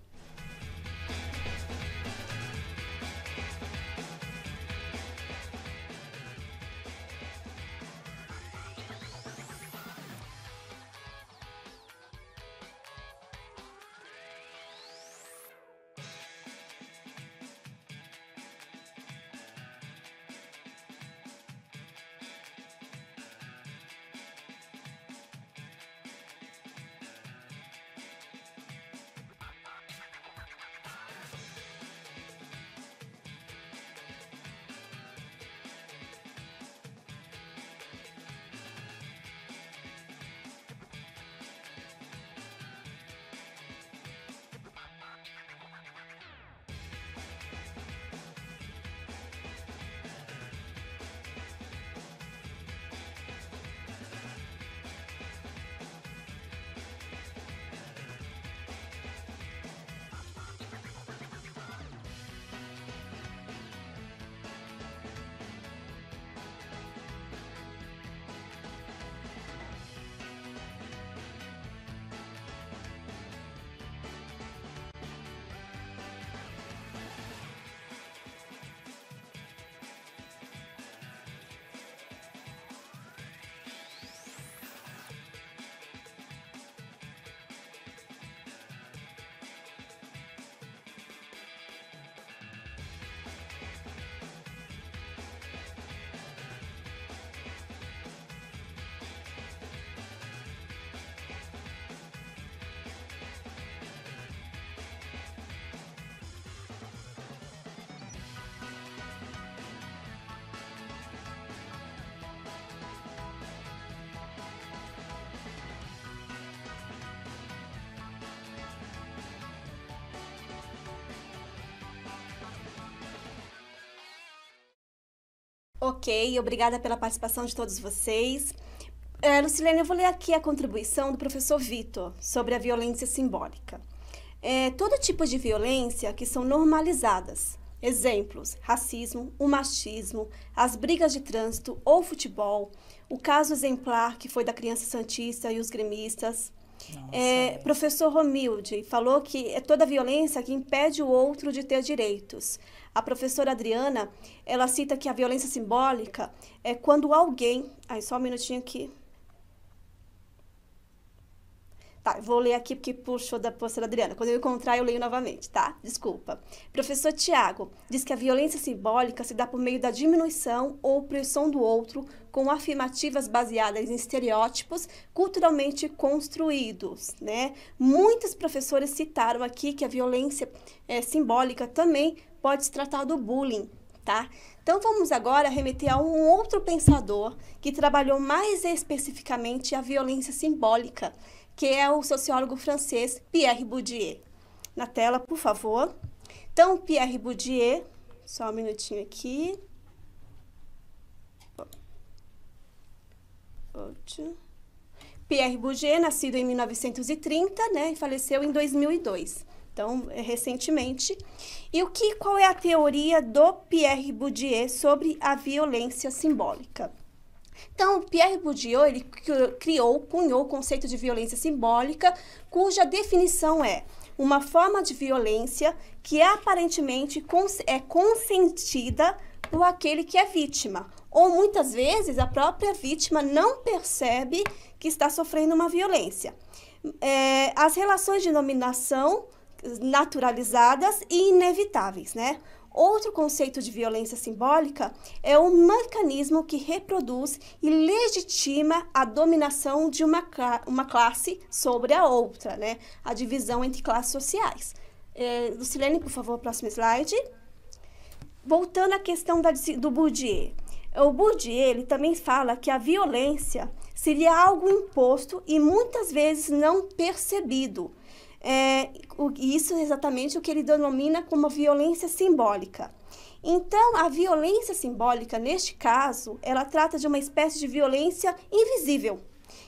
Ok, obrigada pela participação de todos vocês. Lucilene, eu vou ler aqui a contribuição do professor Vitor sobre a violência simbólica. Todo tipo de violência que são normalizadas. Exemplos: racismo, o machismo, as brigas de trânsito ou futebol, o caso exemplar que foi da criança santista e os gremistas. Professor Romilde falou que é toda violência que impede o outro de ter direitos. A professora Adriana, ela cita que a violência simbólica é quando alguém... só um minutinho aqui. Tá, vou ler aqui porque puxou da professora Adriana. Quando eu encontrar, eu leio novamente, tá? Desculpa. Professor Tiago diz que a violência simbólica se dá por meio da diminuição ou opressão do outro com afirmativas baseadas em estereótipos culturalmente construídos, né? Muitos professores citaram aqui que a violência simbólica também pode se tratar do bullying, tá? Então, vamos agora remeter a um outro pensador que trabalhou mais especificamente a violência simbólica, que é o sociólogo francês Pierre Bourdieu. Na tela, por favor. Então, Pierre Bourdieu, só um minutinho aqui. Pierre Bourdieu, nascido em 1930, né, e faleceu em 2002. Então, recentemente. E qual é a teoria do Pierre Bourdieu sobre a violência simbólica? Então, Pierre Bourdieu, ele cunhou o conceito de violência simbólica, cuja definição é uma forma de violência que aparentemente é consentida por aquele que é vítima. Ou, muitas vezes, a própria vítima não percebe que está sofrendo uma violência. As relações de dominação naturalizadas e inevitáveis, né? Outro conceito de violência simbólica é o mecanismo que reproduz e legitima a dominação de uma classe sobre a outra, né? A divisão entre classes sociais. Lucilene, por favor, próximo slide. Voltando à questão do Bourdieu. O Bourdieu, ele também fala que a violência seria algo imposto e muitas vezes não percebido. Isso é exatamente o que ele denomina como violência simbólica. Então, a violência simbólica, neste caso, ela trata de uma espécie de violência invisível,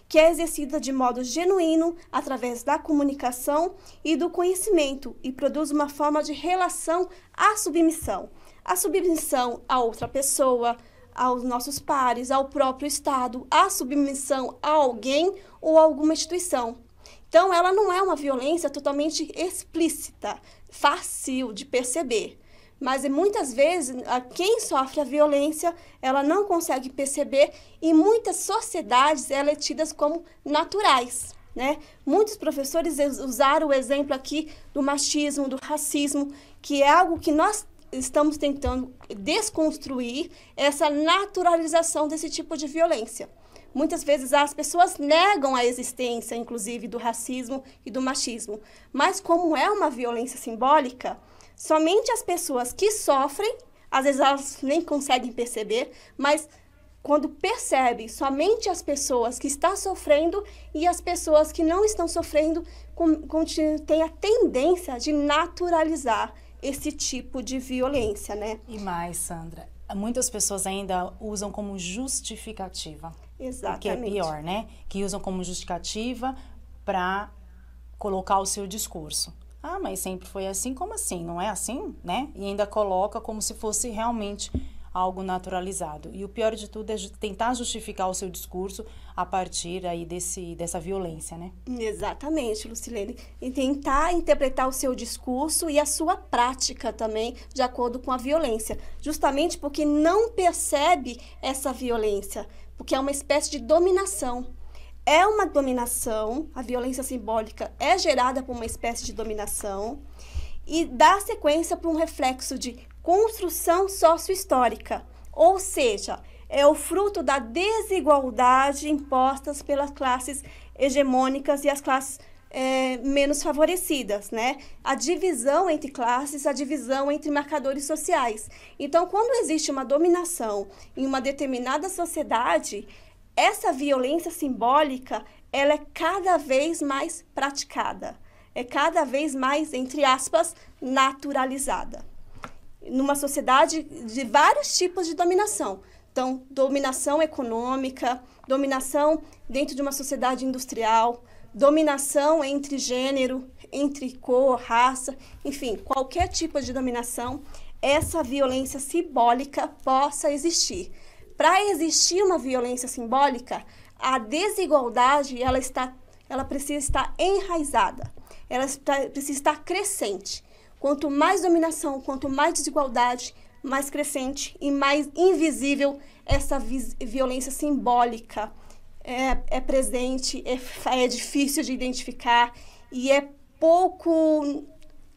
que é exercida de modo genuíno através da comunicação e do conhecimento e produz uma forma de relação à submissão. A submissão a outra pessoa, aos nossos pares, ao próprio Estado, a submissão a alguém ou a alguma instituição. Então, ela não é uma violência totalmente explícita, fácil de perceber. Mas, muitas vezes, quem sofre a violência, ela não consegue perceber e muitas sociedades, ela é tidas como naturais, né? Muitos professores usaram o exemplo aqui do machismo, do racismo, que é algo que nós estamos tentando desconstruir, essa naturalização desse tipo de violência. Muitas vezes as pessoas negam a existência, inclusive, do racismo e do machismo. Mas como é uma violência simbólica, somente as pessoas que sofrem, às vezes elas nem conseguem perceber, mas quando percebe, somente as pessoas que estão sofrendo e as pessoas que não estão sofrendo têm a tendência de naturalizar esse tipo de violência, né? E mais, Sandra, muitas pessoas ainda usam como justificativa. Exatamente. O que é pior, né? Que usam como justificativa para colocar o seu discurso. Ah, mas sempre foi assim? Como assim? Não é assim, né? E ainda coloca como se fosse realmente algo naturalizado. E o pior de tudo é tentar justificar o seu discurso a partir aí dessa violência, né? Exatamente, Lucilene. E tentar interpretar o seu discurso e a sua prática também de acordo com a violência. Justamente porque não percebe essa violência, porque é uma espécie de dominação. É uma dominação, a violência simbólica é gerada por uma espécie de dominação e dá sequência para um reflexo de construção sociohistórica, ou seja, é o fruto da desigualdade impostas pelas classes hegemônicas e as classes menos favorecidas, né? A divisão entre classes, a divisão entre marcadores sociais. Então, quando existe uma dominação em uma determinada sociedade, essa violência simbólica, ela é cada vez mais praticada, é cada vez mais, entre aspas, naturalizada. Numa sociedade de vários tipos de dominação. Então, dominação econômica, dominação dentro de uma sociedade industrial, dominação entre gênero, entre cor, raça, enfim, qualquer tipo de dominação, essa violência simbólica possa existir. Para existir uma violência simbólica, a desigualdade ela precisa estar enraizada, ela precisa estar crescente. Quanto mais dominação, quanto mais desigualdade, mais crescente e mais invisível essa violência simbólica é presente, é difícil de identificar e é pouco,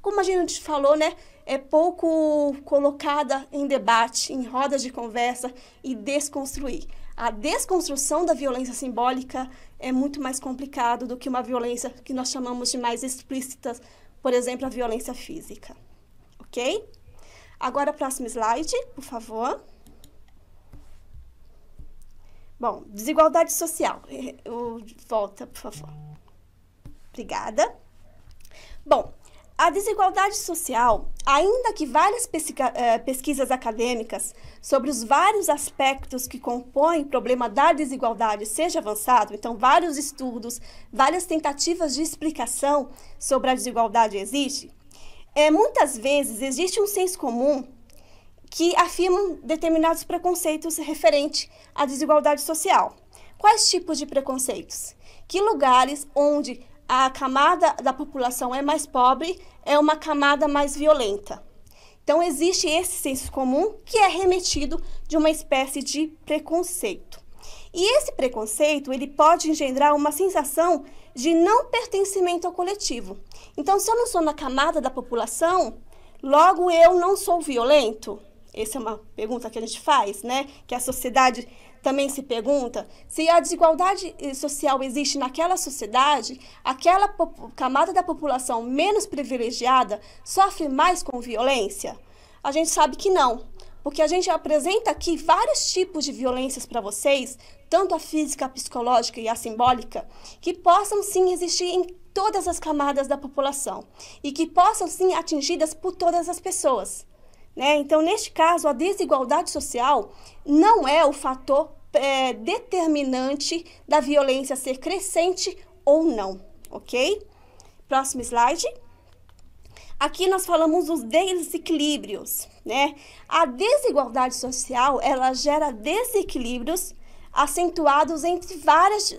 como a gente falou, né? É pouco colocada em debate, em rodas de conversa e desconstruir. A desconstrução da violência simbólica é muito mais complicado do que uma violência que nós chamamos de mais explícita, por exemplo, a violência física. Ok? Agora, próximo slide, por favor. Bom, desigualdade social. Volta, por favor. Obrigada. Bom, A desigualdade social, ainda que várias pesquisas acadêmicas sobre os vários aspectos que compõem o problema da desigualdade seja avançado, então vários estudos, várias tentativas de explicação sobre a desigualdade existe, muitas vezes existe um senso comum que afirmam determinados preconceitos referentes à desigualdade social. Quais tipos de preconceitos? Que lugares onde a camada da população é mais pobre é uma camada mais violenta. Então, existe esse senso comum que é remetido de uma espécie de preconceito. E esse preconceito, ele pode engendrar uma sensação de não pertencimento ao coletivo. Então, se eu não sou na camada da população, logo eu não sou violento? Essa é uma pergunta que a gente faz, né? Que a sociedade também se pergunta. Se a desigualdade social existe naquela sociedade, aquela camada da população menos privilegiada sofre mais com violência? A gente sabe que não, porque a gente apresenta aqui vários tipos de violências para vocês, tanto a física, a psicológica e a simbólica, que possam sim existir em todas as camadas da população e que possam sim atingidas por todas as pessoas. Né? Então, neste caso, a desigualdade social não é o fator determinante da violência ser crescente ou não, ok? Próximo slide. Aqui nós falamos dos desequilíbrios, né? A desigualdade social, ela gera desequilíbrios acentuados entre várias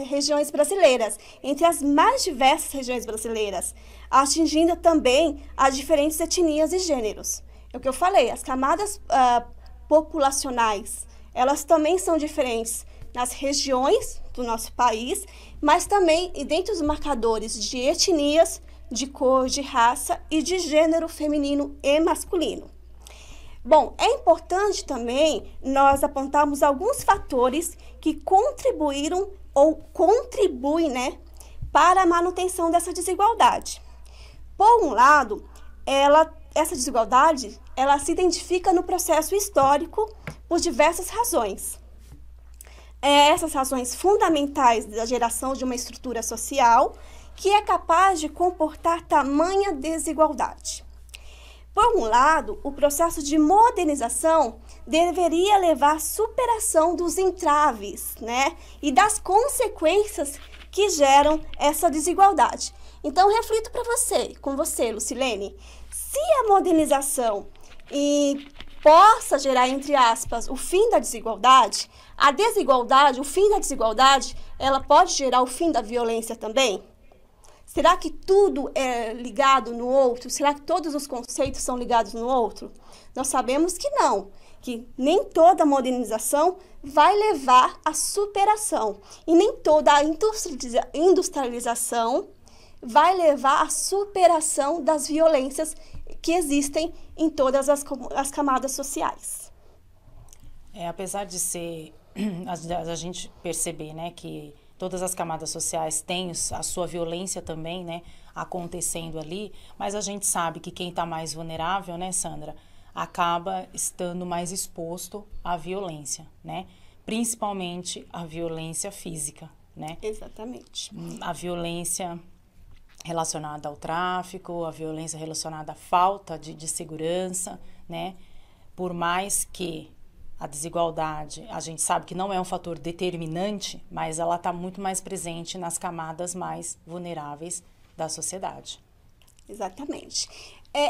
regiões brasileiras, entre as mais diversas regiões brasileiras, atingindo também as diferentes etnias e gêneros. É o que eu falei, as camadas populacionais, elas também são diferentes nas regiões do nosso país, mas também dentre os marcadores de etnias, de cor, de raça e de gênero feminino e masculino. Bom, é importante também nós apontarmos alguns fatores que contribuíram ou contribuem, né, para a manutenção dessa desigualdade. Por um lado, essa desigualdade, ela se identifica no processo histórico por diversas razões. Essas razões fundamentais da geração de uma estrutura social que é capaz de comportar tamanha desigualdade. Por um lado, o processo de modernização deveria levar à superação dos entraves, né, e das consequências que geram essa desigualdade. Então, reflito com você, Lucilene, se a modernização possa gerar, entre aspas, o fim da desigualdade, a desigualdade, o fim da desigualdade, ela pode gerar o fim da violência também? Será que tudo é ligado no outro? Será que todos os conceitos são ligados no outro? Nós sabemos que não, que nem toda modernização vai levar à superação e nem toda a industrialização vai levar à superação das violências que existem em todas as camadas sociais. Apesar de ser, a gente perceber, né, que todas as camadas sociais têm a sua violência também, né, acontecendo ali, mas a gente sabe que quem está mais vulnerável, né, Sandra, acaba estando mais exposto à violência, né, principalmente a violência física, né. Exatamente. A violência relacionada ao tráfico, a violência relacionada à falta de segurança, né, por mais que a desigualdade, a gente sabe que não é um fator determinante, mas ela está muito mais presente nas camadas mais vulneráveis da sociedade. Exatamente.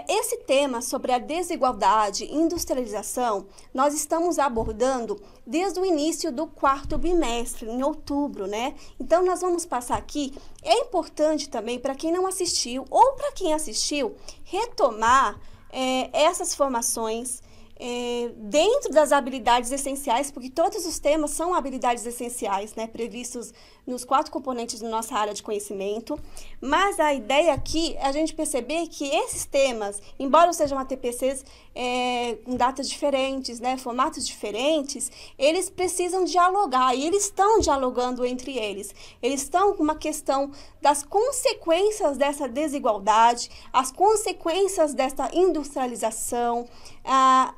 Esse tema sobre a desigualdade e industrialização, nós estamos abordando desde o início do 4º bimestre, em outubro, né? Então, nós vamos passar aqui. É importante também, para quem não assistiu, ou para quem assistiu, retomar essas formações dentro das habilidades essenciais, porque todos os temas são habilidades essenciais, né, previstos nos 4 componentes da nossa área de conhecimento, mas a ideia aqui é a gente perceber que esses temas, embora sejam ATPCs com datas diferentes, né, formatos diferentes, eles precisam dialogar, e eles estão dialogando entre eles. Eles estão com uma questão das consequências dessa desigualdade, as consequências dessa industrialização,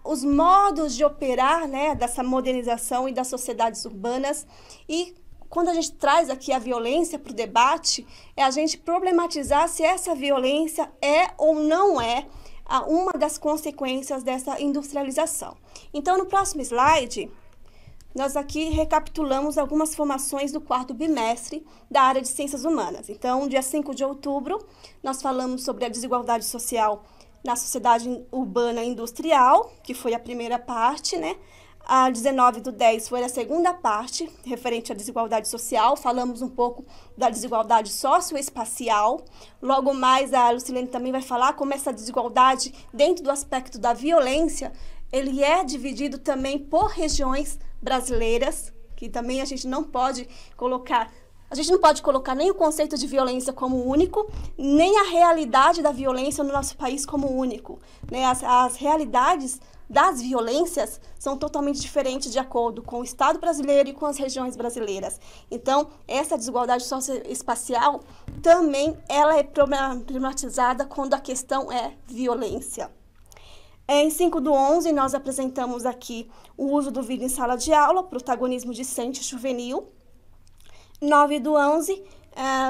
os modos de operar, né, dessa modernização e das sociedades urbanas, e quando a gente traz aqui a violência para o debate, é a gente problematizar se essa violência é ou não é uma das consequências dessa industrialização. Então, no próximo slide, nós aqui recapitulamos algumas formações do 4º bimestre da área de Ciências Humanas. Então, dia 5 de outubro, nós falamos sobre a desigualdade social na sociedade urbana e industrial, que foi a primeira parte, né? A 19/10 foi a segunda parte, referente à desigualdade social. Falamos um pouco da desigualdade socioespacial. Logo mais, a Lucilene também vai falar como essa desigualdade, dentro do aspecto da violência, ele é dividido também por regiões brasileiras, que também a gente não pode colocar... A gente não pode colocar nem o conceito de violência como único, nem a realidade da violência no nosso país como único, né? As realidades das violências são totalmente diferentes de acordo com o Estado brasileiro e com as regiões brasileiras. Então, essa desigualdade socioespacial também ela é problematizada quando a questão é violência. Em 5/11, nós apresentamos aqui o uso do vídeo em sala de aula, protagonismo discente e juvenil. 9/11,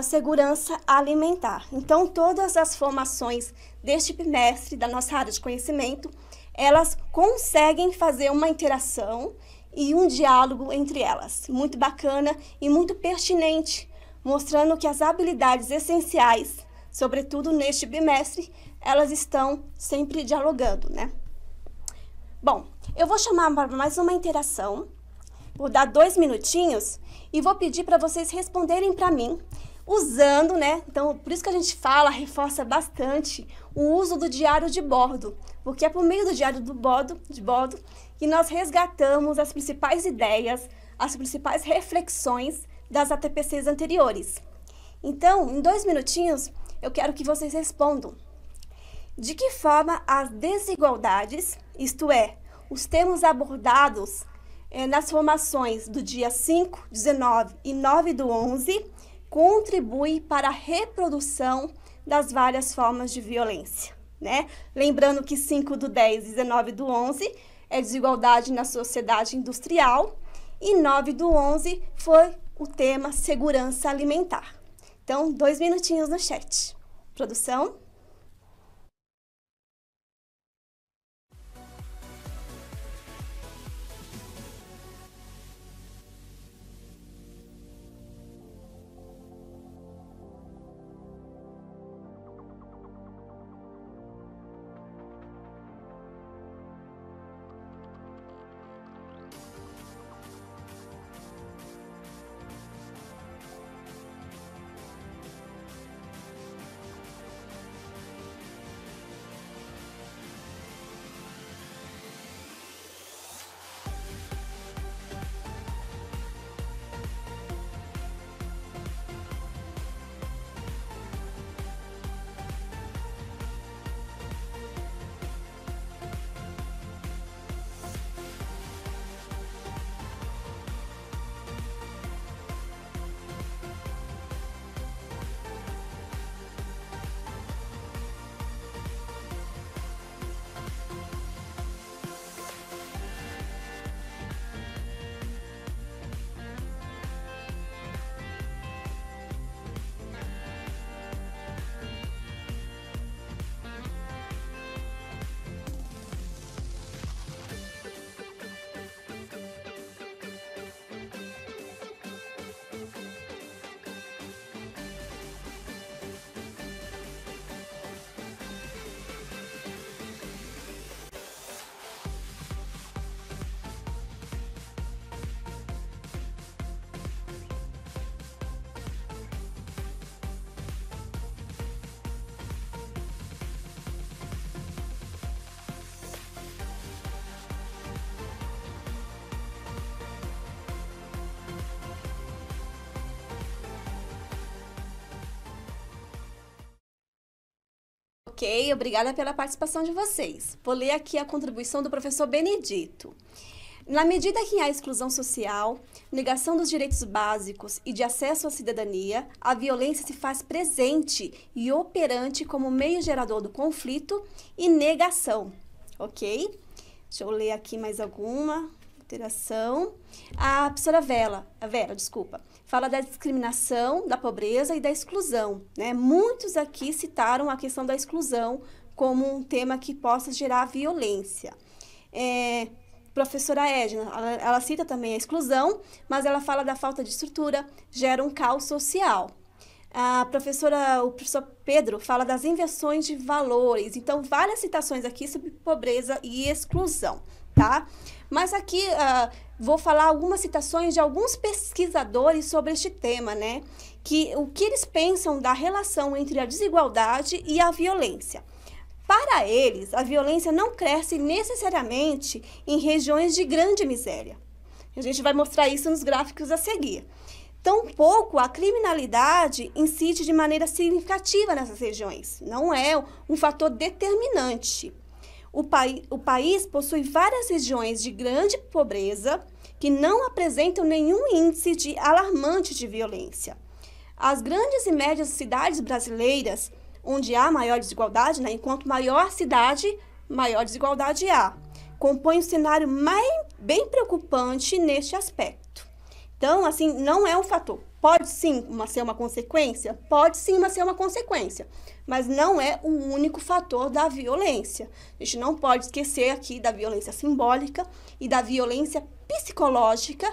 segurança alimentar. Então, todas as formações deste bimestre da nossa área de conhecimento, elas conseguem fazer uma interação e um diálogo entre elas. Muito bacana e muito pertinente, mostrando que as habilidades essenciais, sobretudo neste bimestre, elas estão sempre dialogando, né? Bom, eu vou chamar para mais uma interação, vou dar 2 minutinhos e vou pedir para vocês responderem para mim, usando, né? Então, por isso que a gente reforça bastante o uso do diário de bordo, porque é por meio do diário de bordo que nós resgatamos as principais ideias, as principais reflexões das ATPCs anteriores. Então, em 2 minutinhos, eu quero que vocês respondam. De que forma as desigualdades, isto é, os termos abordados nas formações do dia 5, 19 e 9/11, contribui para a reprodução das várias formas de violência, né? Lembrando que 5/10 e 19/11 é desigualdade na sociedade industrial e 9/11 foi o tema segurança alimentar. Então, 2 minutinhos no chat. Produção? Ok, obrigada pela participação de vocês. Vou ler aqui a contribuição do professor Benedito. Na medida que há exclusão social, negação dos direitos básicos e de acesso à cidadania, a violência se faz presente e operante como meio gerador do conflito e negação. Ok? Deixa eu ler aqui mais alguma interação. A professora Vera, fala da discriminação, da pobreza e da exclusão, né? Muitos aqui citaram a questão da exclusão como um tema que possa gerar violência. Professora Edna, ela cita também a exclusão, mas ela fala da falta de estrutura, gera um caos social. O professor Pedro fala das inversões de valores. Então, várias citações aqui sobre pobreza e exclusão, tá? Mas aqui vou falar algumas citações de alguns pesquisadores sobre este tema, né? O que eles pensam da relação entre a desigualdade e a violência. Para eles, a violência não cresce necessariamente em regiões de grande miséria. A gente vai mostrar isso nos gráficos a seguir. Tampouco a criminalidade incide de maneira significativa nessas regiões. Não é um fator determinante. O país possui várias regiões de grande pobreza que não apresentam nenhum índice alarmante de violência. As grandes e médias cidades brasileiras, onde há maior desigualdade, né, enquanto maior cidade, maior desigualdade há, compõem um cenário bem preocupante neste aspecto. Então, assim, não é um fator. Pode sim ser uma consequência? Pode sim ser uma consequência, mas não é o único fator da violência. A gente não pode esquecer aqui da violência simbólica e da violência psicológica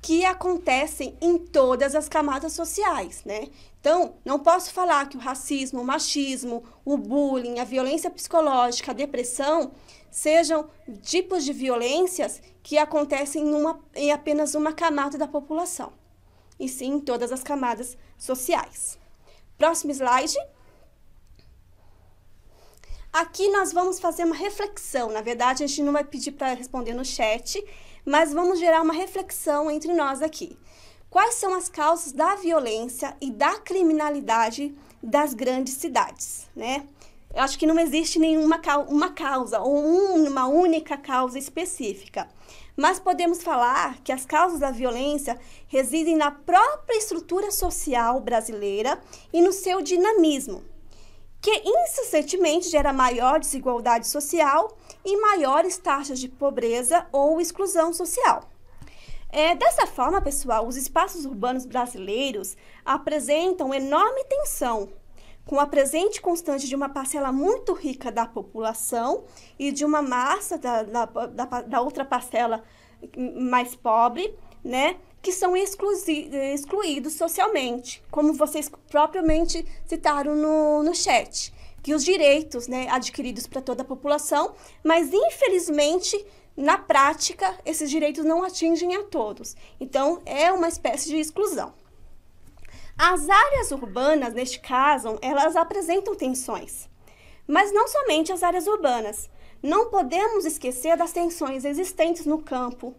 que acontecem em todas as camadas sociais, né? Então, não posso falar que o racismo, o machismo, o bullying, a violência psicológica, a depressão sejam tipos de violências que acontecem em apenas uma camada da população, e sim em todas as camadas sociais. Próximo slide. Aqui nós vamos fazer uma reflexão. Na verdade, a gente não vai pedir para responder no chat, mas vamos gerar uma reflexão entre nós aqui. Quais são as causas da violência e da criminalidade das grandes cidades, né? Eu acho que não existe nenhuma causa ou uma única causa específica, mas podemos falar que as causas da violência residem na própria estrutura social brasileira e no seu dinamismo, que incessantemente gera maior desigualdade social e maiores taxas de pobreza ou exclusão social. Dessa forma, pessoal, os espaços urbanos brasileiros apresentam enorme tensão, com a presente constante de uma parcela muito rica da população e de uma massa da outra parcela mais pobre, né, que são excluídos socialmente, como vocês propriamente citaram no chat, que os direitos, né, adquiridos para toda a população, mas infelizmente, na prática, esses direitos não atingem a todos. Então, é uma espécie de exclusão. As áreas urbanas, neste caso, elas apresentam tensões, mas não somente as áreas urbanas. Não podemos esquecer das tensões existentes no campo,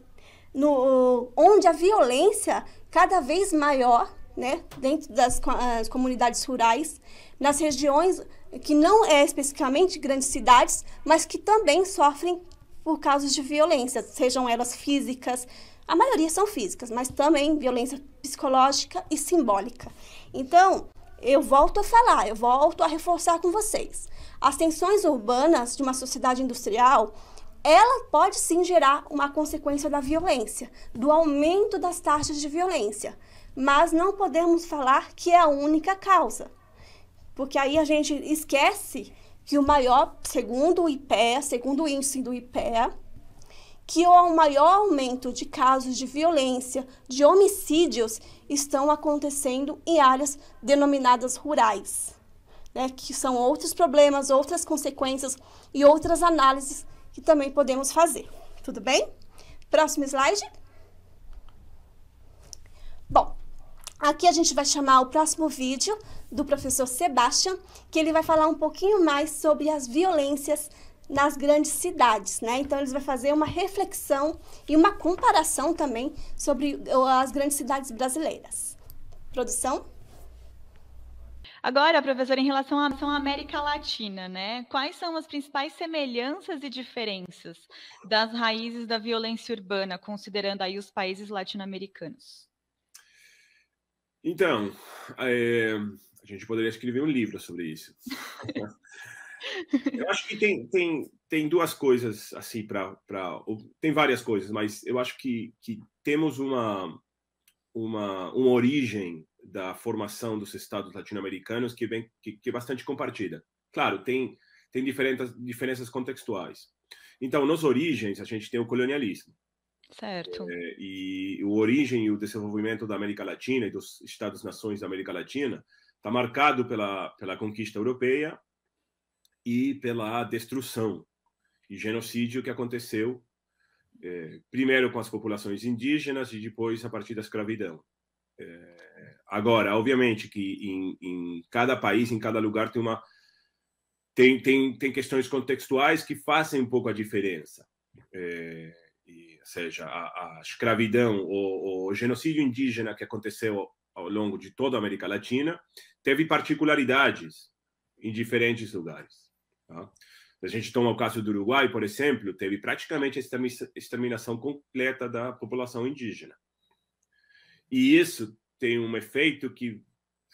onde a violência cada vez maior, né, dentro das comunidades rurais, nas regiões que não especificamente grandes cidades, mas que também sofrem por causas de violência, sejam elas físicas. A maioria são físicas, mas também violência psicológica e simbólica. Então, eu volto a reforçar com vocês. As tensões urbanas de uma sociedade industrial, ela pode sim gerar uma consequência da violência, do aumento das taxas de violência, mas não podemos falar que é a única causa, porque aí a gente esquece que o maior, segundo o IPEA, segundo o índice do IPEA, que o maior aumento de casos de violência, de homicídios, estão acontecendo em áreas denominadas rurais, né? Que são outros problemas, outras consequências e outras análises que também podemos fazer. Tudo bem? Próximo slide. Bom, aqui a gente vai chamar o próximo vídeo do professor Sebastian, que ele vai falar um pouquinho mais sobre as violências nas grandes cidades, né? Então, eles vão fazer uma reflexão e uma comparação também sobre as grandes cidades brasileiras. Produção? Agora, professora, em relação à América Latina, né? Quais são as principais semelhanças e diferenças das raízes da violência urbana, considerando aí os países latino-americanos? Então, a gente poderia escrever um livro sobre isso. Eu acho que tem duas coisas assim tem várias coisas, mas eu acho que temos uma uma origem da formação dos estados latino-americanos que é bastante compartilhada. Claro, tem diferenças contextuais. Então, nas origens, a gente tem o colonialismo. Certo. E a origem e o desenvolvimento da América Latina e dos Estados-nações da América Latina está marcado pela conquista europeia e pela destruição e genocídio que aconteceu primeiro com as populações indígenas e depois a partir da escravidão. Agora, obviamente que em cada país, em cada lugar tem questões contextuais que fazem um pouco a diferença. Ou seja, a escravidão, o genocídio indígena que aconteceu ao longo de toda a América Latina teve particularidades em diferentes lugares. Tá? A gente toma o caso do Uruguai, por exemplo, teve praticamente a exterminação completa da população indígena. E isso tem um efeito que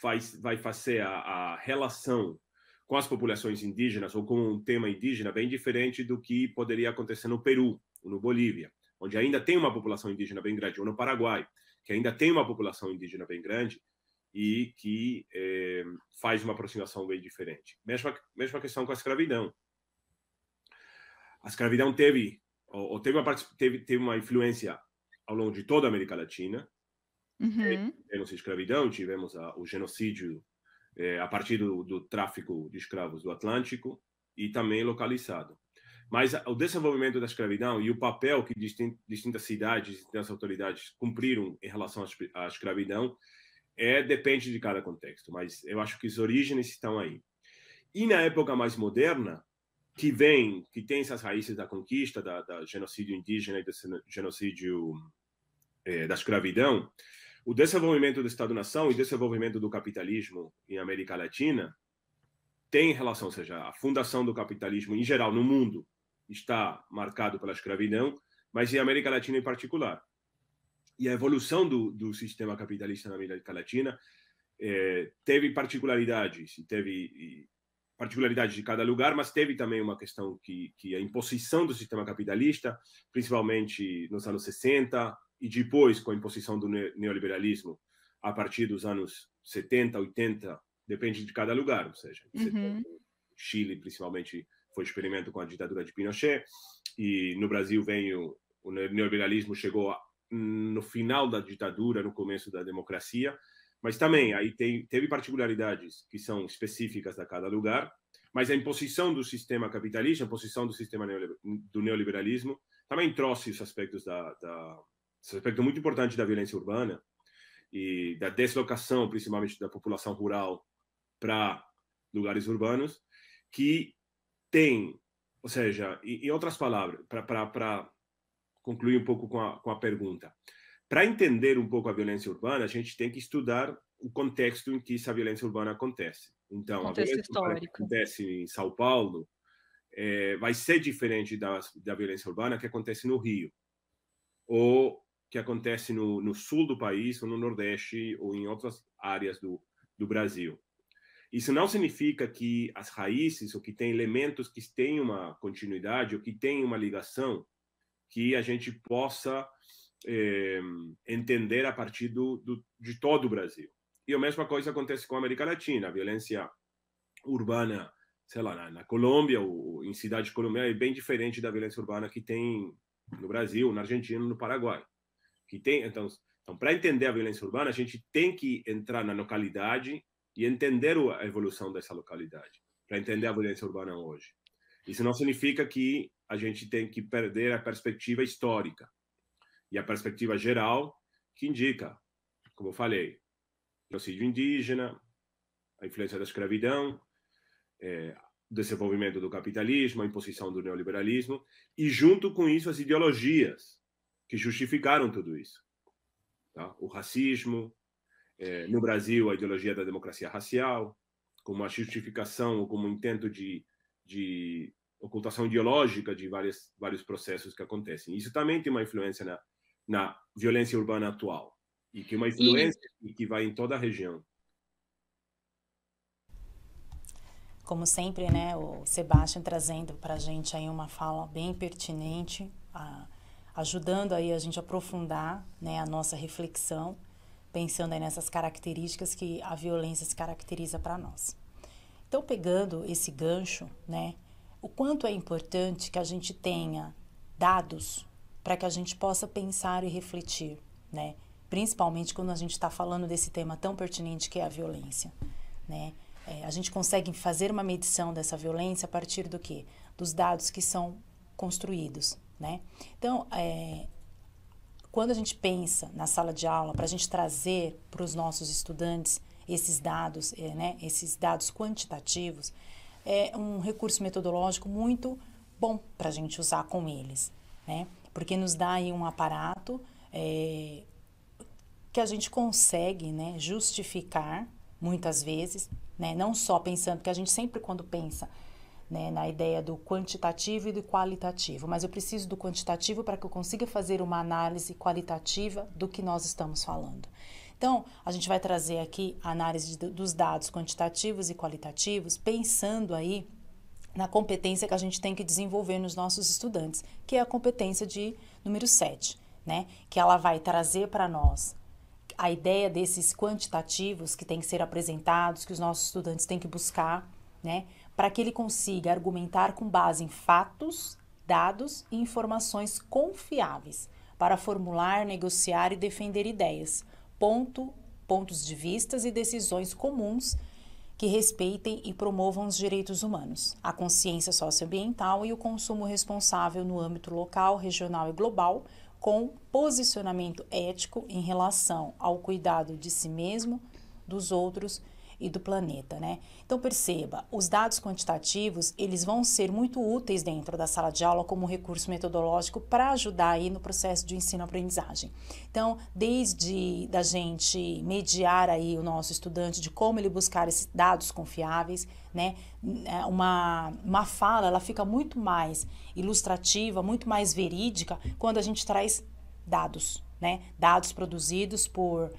vai fazer a relação com as populações indígenas ou com um tema indígena bem diferente do que poderia acontecer no Peru ou no Bolívia, onde ainda tem uma população indígena bem grande, ou no Paraguai, que ainda tem uma população indígena bem grande e que faz uma aproximação bem diferente. Mesma questão com a escravidão. A escravidão teve uma influência ao longo de toda a América Latina. Tivemos a escravidão, tivemos o genocídio a partir do tráfico de escravos do Atlântico e também localizado. Mas o desenvolvimento da escravidão e o papel que distintas cidades, distintas autoridades cumpriram em relação à escravidão depende de cada contexto, mas eu acho que as origens estão aí. E na época mais moderna, que tem essas raízes da conquista, da genocídio indígena e do genocídio da escravidão, o desenvolvimento do Estado-nação e o desenvolvimento do capitalismo em América Latina tem relação, ou seja, a fundação do capitalismo em geral no mundo está marcado pela escravidão, mas em América Latina em particular. E a evolução do sistema capitalista na América Latina teve particularidades, particularidades de cada lugar, mas teve também uma questão que a imposição do sistema capitalista, principalmente nos anos 60 e depois com a imposição do neoliberalismo a partir dos anos 70, 80, depende de cada lugar, ou seja, Chile principalmente foi experimento com a ditadura de Pinochet, e no Brasil o neoliberalismo chegou no final da ditadura, no começo da democracia, mas também aí teve particularidades que são específicas a cada lugar, mas a imposição do sistema capitalista, a imposição do sistema do neoliberalismo, também trouxe os aspectos esse aspecto muito importante da violência urbana e da deslocação, principalmente da população rural para lugares urbanos, que tem, ou seja, em outras palavras, para concluir um pouco com a pergunta, para entender um pouco a violência urbana, a gente tem que estudar o contexto em que essa violência urbana acontece. Então, a violência urbana que acontece em São Paulo vai ser diferente da violência urbana que acontece no Rio, ou que acontece no sul do país, ou no Nordeste, ou em outras áreas do Brasil. Isso não significa que as raízes, ou que tem elementos que têm uma continuidade, ou que têm uma ligação, que a gente possa entender a partir de todo o Brasil. E a mesma coisa acontece com a América Latina. A violência urbana, sei lá, na Colômbia, ou em cidade colombiana, é bem diferente da violência urbana que tem no Brasil, na Argentina, no Paraguai. Então, para entender a violência urbana, a gente tem que entrar na localidade e entender a evolução dessa localidade, para entender a violência urbana hoje. Isso não significa que a gente tem que perder a perspectiva histórica e a perspectiva geral, que indica, como eu falei, o genocídio indígena, a influência da escravidão, o desenvolvimento do capitalismo, a imposição do neoliberalismo, e junto com isso as ideologias que justificaram tudo isso. Tá? O racismo, no Brasil, a ideologia da democracia racial, como uma justificação ou como um intento de ocultação ideológica de vários processos que acontecem. Isso também tem uma influência na violência urbana atual, e que é uma influência que vai em toda a região. Como sempre, né, o Sebastião trazendo para a gente aí uma fala bem pertinente, ajudando aí a gente a aprofundar, né, a nossa reflexão pensando aí nessas características que a violência se caracteriza para nós. Então, pegando esse gancho, né, o quanto é importante que a gente tenha dados para que a gente possa pensar e refletir, né, principalmente quando a gente está falando desse tema tão pertinente que é a violência, né. A gente consegue fazer uma medição dessa violência a partir do quê? Dos dados que são construídos, né? Então, quando a gente pensa na sala de aula, para a gente trazer para os nossos estudantes esses dados, né, esses dados quantitativos, é um recurso metodológico muito bom para a gente usar com eles, né? Porque nos dá aí um aparato que a gente consegue, né, justificar muitas vezes, né, não só pensando, porque a gente sempre quando pensa, né, na ideia do quantitativo e do qualitativo, mas eu preciso do quantitativo para que eu consiga fazer uma análise qualitativa do que nós estamos falando. Então, a gente vai trazer aqui a análise dos dados quantitativos e qualitativos, pensando aí na competência que a gente tem que desenvolver nos nossos estudantes, que é a competência de número 7, né, que ela vai trazer para nós a ideia desses quantitativos que têm que ser apresentados, que os nossos estudantes têm que buscar, né, para que ele consiga argumentar com base em fatos, dados e informações confiáveis para formular, negociar e defender ideias, pontos de vistas e decisões comuns que respeitem e promovam os direitos humanos, a consciência socioambiental e o consumo responsável no âmbito local, regional e global, com posicionamento ético em relação ao cuidado de si mesmo, dos outros e do planeta, né? Então perceba, os dados quantitativos, eles vão ser muito úteis dentro da sala de aula como recurso metodológico para ajudar aí no processo de ensino-aprendizagem. Então, desde da gente mediar aí o nosso estudante de como ele buscar esses dados confiáveis, né? Uma fala, ela fica muito mais ilustrativa, muito mais verídica quando a gente traz dados, né? Dados produzidos por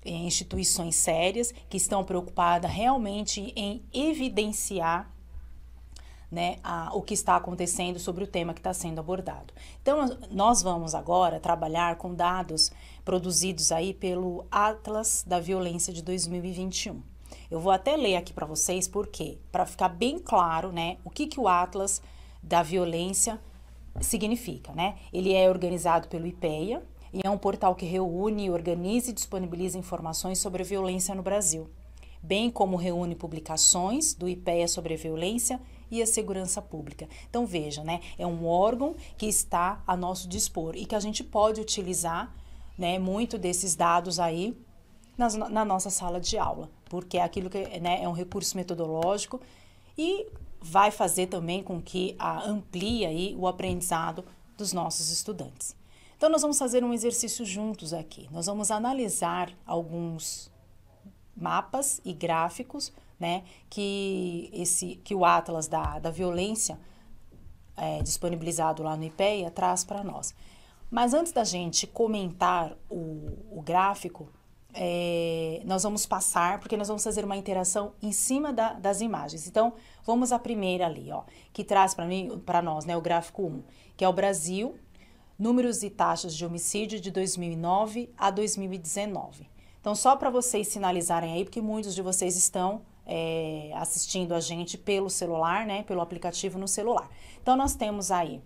instituições sérias que estão preocupadas realmente em evidenciar, né, o que está acontecendo sobre o tema que está sendo abordado. Então, nós vamos agora trabalhar com dados produzidos aí pelo Atlas da Violência de 2021. Eu vou até ler aqui para vocês, porque para ficar bem claro, né, o que o Atlas da Violência significa, né? Ele é organizado pelo IPEA, e é um portal que reúne, organiza e disponibiliza informações sobre a violência no Brasil, bem como reúne publicações do IPEA sobre a violência e a segurança pública. Então veja, né, é um órgão que está a nosso dispor e que a gente pode utilizar, né, muito desses dados aí na nossa sala de aula, porque é aquilo que, né, é um recurso metodológico e vai fazer também com que amplie aí o aprendizado dos nossos estudantes. Então, nós vamos fazer um exercício juntos aqui. Nós vamos analisar alguns mapas e gráficos, né, que o Atlas da Violência, disponibilizado lá no IPEA, traz para nós. Mas antes da gente comentar o gráfico, nós vamos passar, porque nós vamos fazer uma interação em cima das imagens. Então, vamos à primeira ali, ó, que traz para nós, né, o gráfico 1, que é o Brasil, números e taxas de homicídio de 2009 a 2019. Então, só para vocês sinalizarem aí, porque muitos de vocês estão assistindo a gente pelo celular, né, pelo aplicativo no celular. Então, nós temos aí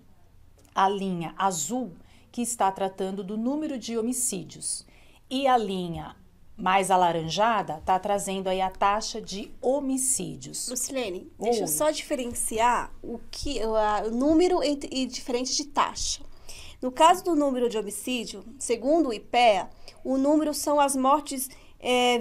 a linha azul, que está tratando do número de homicídios, e a linha mais alaranjada está trazendo aí a taxa de homicídios. Lucilene, deixa eu só diferenciar o número e diferente de taxa. No caso do número de homicídio, segundo o IPEA, o número são as mortes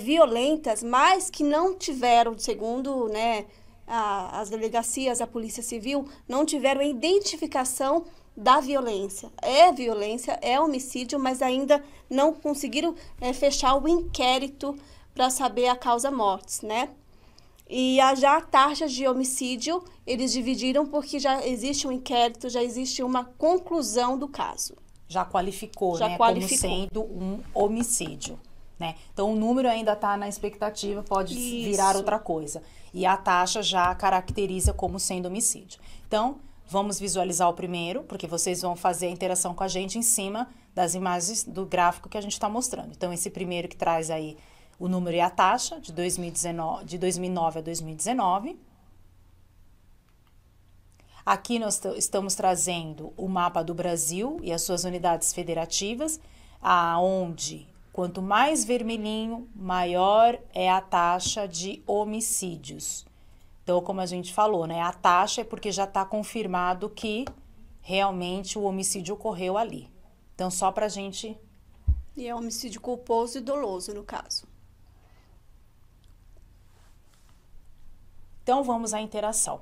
violentas, mas que não tiveram, segundo, né, as delegacias, a Polícia Civil, não tiveram a identificação da violência. É violência, é homicídio, mas ainda não conseguiram fechar o inquérito para saber a causa mortes, né? E já a taxa de homicídio, eles dividiram porque já existe um inquérito, já existe uma conclusão do caso. Já qualificou, né, como sendo um homicídio, né? Então, o número ainda está na expectativa, pode virar outra coisa. E a taxa já caracteriza como sendo homicídio. Então, vamos visualizar o primeiro, porque vocês vão fazer a interação com a gente em cima das imagens do gráfico que a gente está mostrando. Então, esse primeiro que traz aí o número e a taxa de 2009 a 2019. Aqui nós estamos trazendo o mapa do Brasil e as suas unidades federativas, aonde quanto mais vermelhinho, maior é a taxa de homicídios. Então, como a gente falou, né, a taxa é porque já está confirmado que realmente o homicídio ocorreu ali. Então, só para a gente... E é homicídio culposo e doloso, no caso. Então, vamos à interação.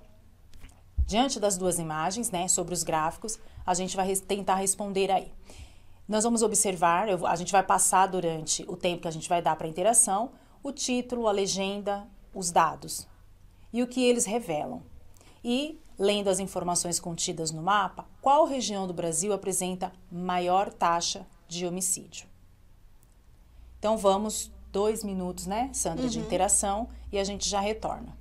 Diante das duas imagens, né, sobre os gráficos, a gente vai tentar responder aí. Nós vamos observar, a gente vai passar durante o tempo que a gente vai dar para a interação, o título, a legenda, os dados e o que eles revelam. E, lendo as informações contidas no mapa, qual região do Brasil apresenta maior taxa de homicídio? Então, vamos 2 minutos, né, Sandra, de interação e a gente já retorna.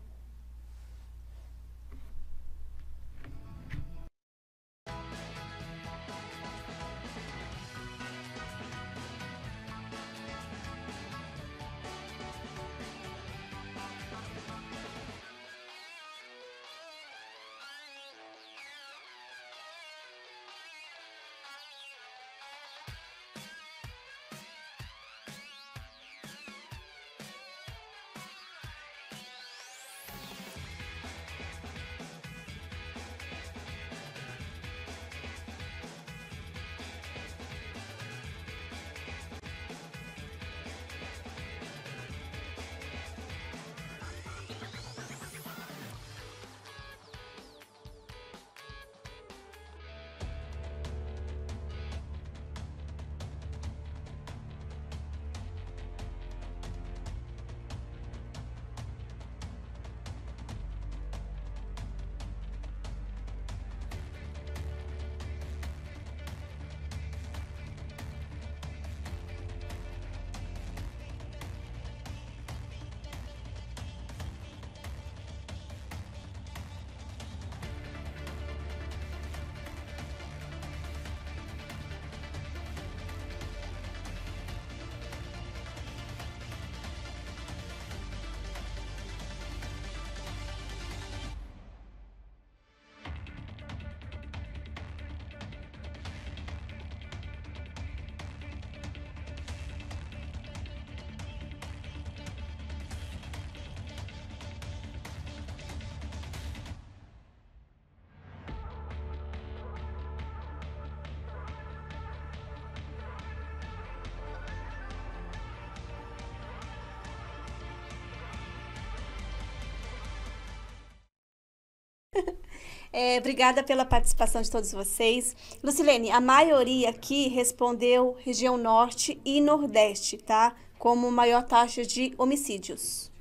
Obrigada pela participação de todos vocês. Lucilene, a maioria aqui respondeu região norte e nordeste, tá? Como maior taxa de homicídios.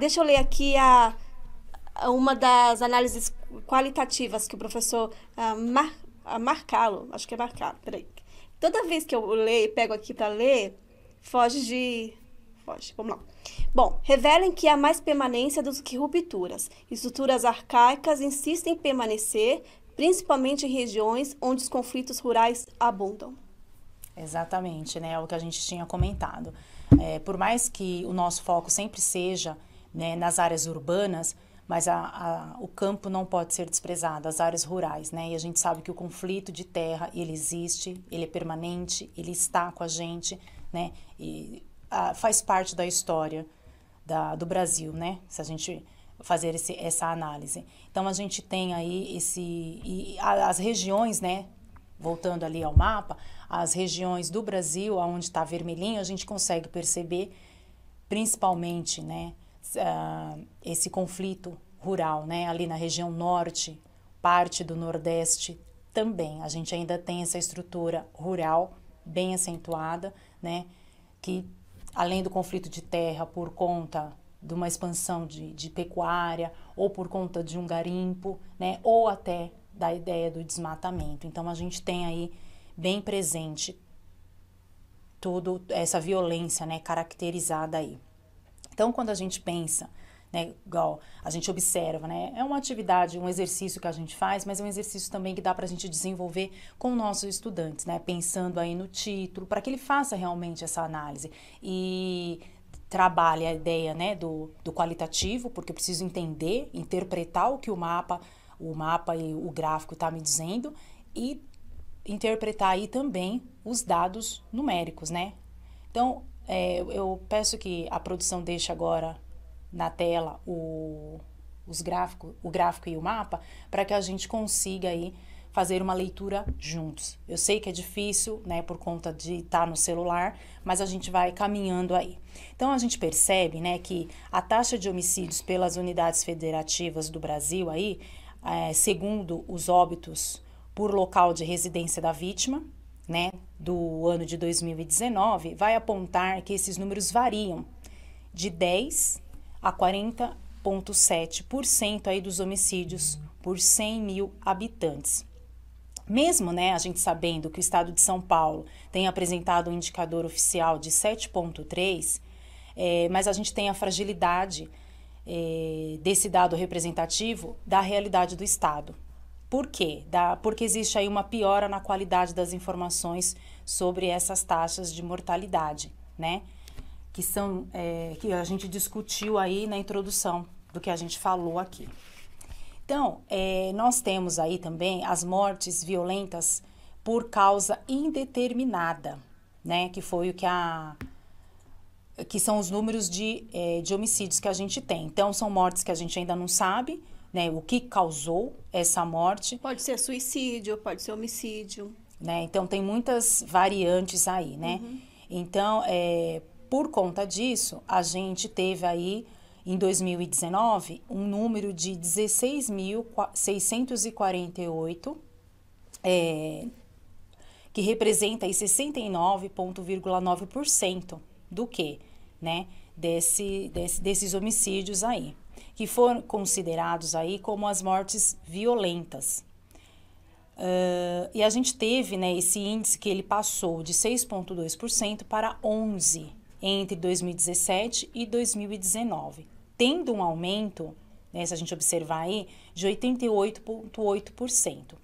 Deixa eu ler aqui uma das análises qualitativas que o professor Marcalo, acho que é Marcalo, peraí. Toda vez que eu leio, pego aqui para ler, foge, vamos lá. Bom, revelam que há mais permanência do que rupturas. Estruturas arcaicas insistem em permanecer, principalmente em regiões onde os conflitos rurais abundam. Exatamente, né? É o que a gente tinha comentado. Por mais que o nosso foco sempre seja, né, nas áreas urbanas, mas o campo não pode ser desprezado, as áreas rurais, né? E a gente sabe que o conflito de terra, ele existe, ele é permanente, ele está com a gente, né? E faz parte da história do Brasil, né? Se a gente fazer essa análise. Então, a gente tem aí as regiões, né? Voltando ali ao mapa, as regiões do Brasil, onde está vermelhinho, a gente consegue perceber, principalmente, né? Esse conflito rural, né? Ali na região norte, parte do nordeste também. A gente ainda tem essa estrutura rural bem acentuada, né? Que além do conflito de terra por conta de uma expansão de pecuária ou por conta de um garimpo, né, ou até da ideia do desmatamento. Então, a gente tem aí bem presente toda essa violência, né, caracterizada aí. Então, quando a gente pensa né? Igual a gente observa, né? É uma atividade, um exercício que a gente faz, mas é um exercício também que dá para a gente desenvolver com nossos estudantes, né? Pensando aí no título, para que ele faça realmente essa análise e trabalhe a ideia, né, do qualitativo, porque eu preciso entender, interpretar o que o mapa e o gráfico está me dizendo e interpretar aí também os dados numéricos, né? Então, eu peço que a produção deixe agora na tela o gráfico e o mapa, para que a gente consiga aí fazer uma leitura juntos. Eu sei que é difícil, né, por conta de estar no celular, mas a gente vai caminhando aí. Então, a gente percebe, né, que a taxa de homicídios pelas unidades federativas do Brasil aí, segundo os óbitos por local de residência da vítima, né, do ano de 2019, vai apontar que esses números variam de 10 a 40,7% aí dos homicídios por 100 mil habitantes. Mesmo, né, a gente sabendo que o estado de São Paulo tem apresentado um indicador oficial de 7,3, mas a gente tem a fragilidade desse dado representativo da realidade do estado. Por quê? Porque existe aí uma piora na qualidade das informações sobre essas taxas de mortalidade, né? Que a gente discutiu aí na introdução do que a gente falou aqui. Então, nós temos aí também as mortes violentas por causa indeterminada, né? Que foi o que são os números de homicídios que a gente tem. Então, são mortes que a gente ainda não sabe, né? O que causou essa morte. Pode ser suicídio, pode ser homicídio. Né? Então, tem muitas variantes aí, né? Uhum. Então, por conta disso, a gente teve aí, em 2019, um número de 16.648, que representa aí 69,9% do que, né, desses homicídios aí, que foram considerados aí como as mortes violentas. E a gente teve, né, esse índice que ele passou de 6,2% para 11% entre 2017 e 2019, tendo um aumento, né, se a gente observar aí, de 88,8%.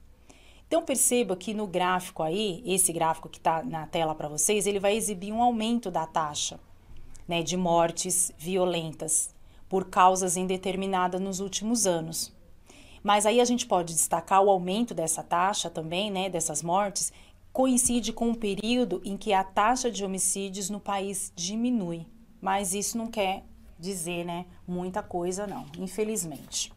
Então, perceba que no gráfico aí, esse gráfico que está na tela para vocês, ele vai exibir um aumento da taxa, né, de mortes violentas por causas indeterminadas nos últimos anos. Mas aí a gente pode destacar o aumento dessa taxa também, né, dessas mortes, coincide com um período em que a taxa de homicídios no país diminui. Mas isso não quer dizer, né, muita coisa não, infelizmente.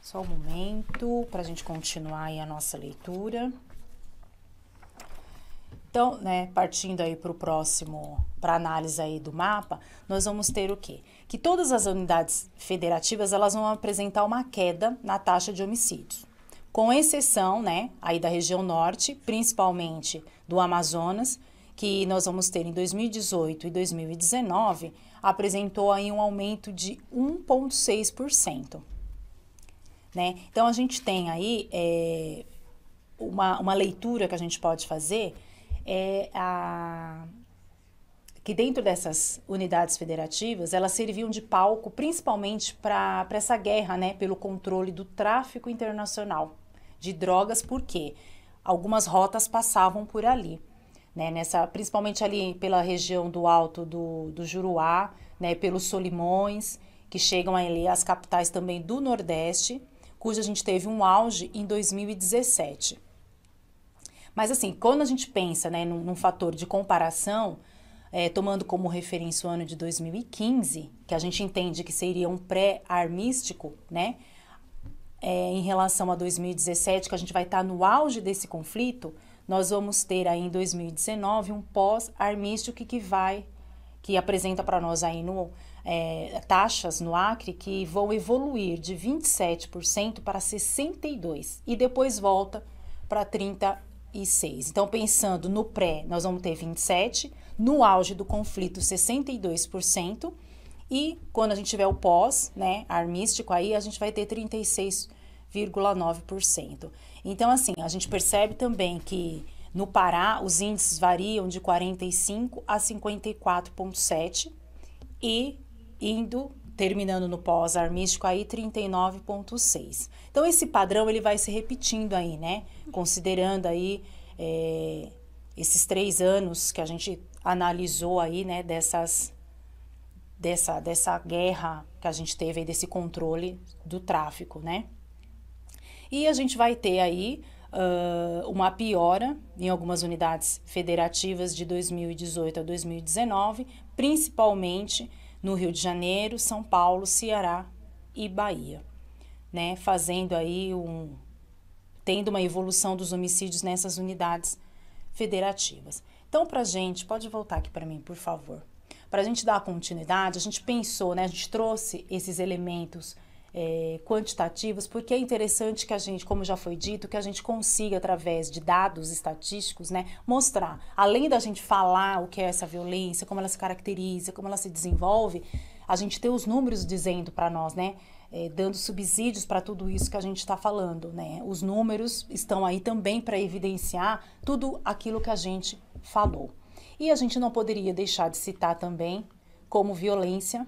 Só um momento para a gente continuar aí a nossa leitura. Então, né, partindo aí para o próximo, para análise aí do mapa, nós vamos ter o quê? Que todas as unidades federativas, elas vão apresentar uma queda na taxa de homicídios, com exceção, né, aí da região norte, principalmente do Amazonas, que nós vamos ter em 2018 e 2019, apresentou aí um aumento de 1,6%. Né? Então, a gente tem aí uma leitura que a gente pode fazer, que dentro dessas unidades federativas, elas serviam de palco principalmente para essa guerra, né, pelo controle do tráfico internacional de drogas, porque algumas rotas passavam por ali, né, principalmente ali pela região do Alto do Juruá, né, pelos Solimões, que chegam ali às capitais também do Nordeste, cuja a gente teve um auge em 2017. Mas assim, quando a gente pensa, né, num fator de comparação, tomando como referência o ano de 2015, que a gente entende que seria um pré-armístico, né, em relação a 2017, que a gente vai estar no auge desse conflito, nós vamos ter aí em 2019 um pós-armístico que apresenta para nós aí taxas no Acre que vão evoluir de 27% para 62% e depois volta para 36%. Então, pensando no pré, nós vamos ter 27%, no auge do conflito 62%, e quando a gente tiver o pós, né, armístico, aí a gente vai ter 36,9%. Então, assim, a gente percebe também que No Pará, os índices variam de 45 a 54,7 e terminando no pós-armístico aí 39,6. Então esse padrão ele vai se repetindo aí, né? Considerando aí esses 3 anos que a gente analisou aí, né? Dessa guerra que a gente teve aí, desse controle do tráfico, né? E a gente vai ter aí uma piora em algumas unidades federativas de 2018 a 2019, principalmente no Rio de Janeiro, São Paulo, Ceará e Bahia, né? Fazendo aí tendo uma evolução dos homicídios nessas unidades federativas. Então, pra gente, pode voltar aqui para mim, por favor. Para a gente dar continuidade, a gente pensou, né? A gente trouxe esses elementos quantitativos, porque é interessante que a gente, como já foi dito, que a gente consiga, através de dados estatísticos, né, mostrar, além da gente falar o que é essa violência, como ela se caracteriza, como ela se desenvolve, a gente ter os números dizendo para nós, né, dando subsídios para tudo isso que a gente está falando, né. Os números estão aí também para evidenciar tudo aquilo que a gente falou. E a gente não poderia deixar de citar também como violência,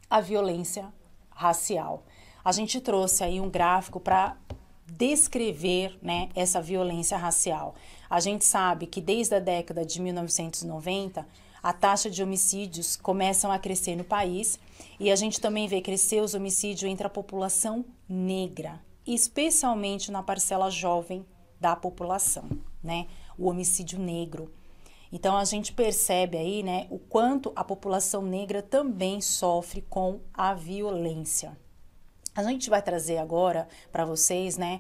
a violência racial. A gente trouxe aí um gráfico para descrever, né, essa violência racial. A gente sabe que desde a década de 1990, a taxa de homicídios começam a crescer no país e a gente também vê crescer os homicídios entre a população negra, especialmente na parcela jovem da população, né, o homicídio negro. Então, a gente percebe aí, né, o quanto a população negra também sofre com a violência. A gente vai trazer agora para vocês, né,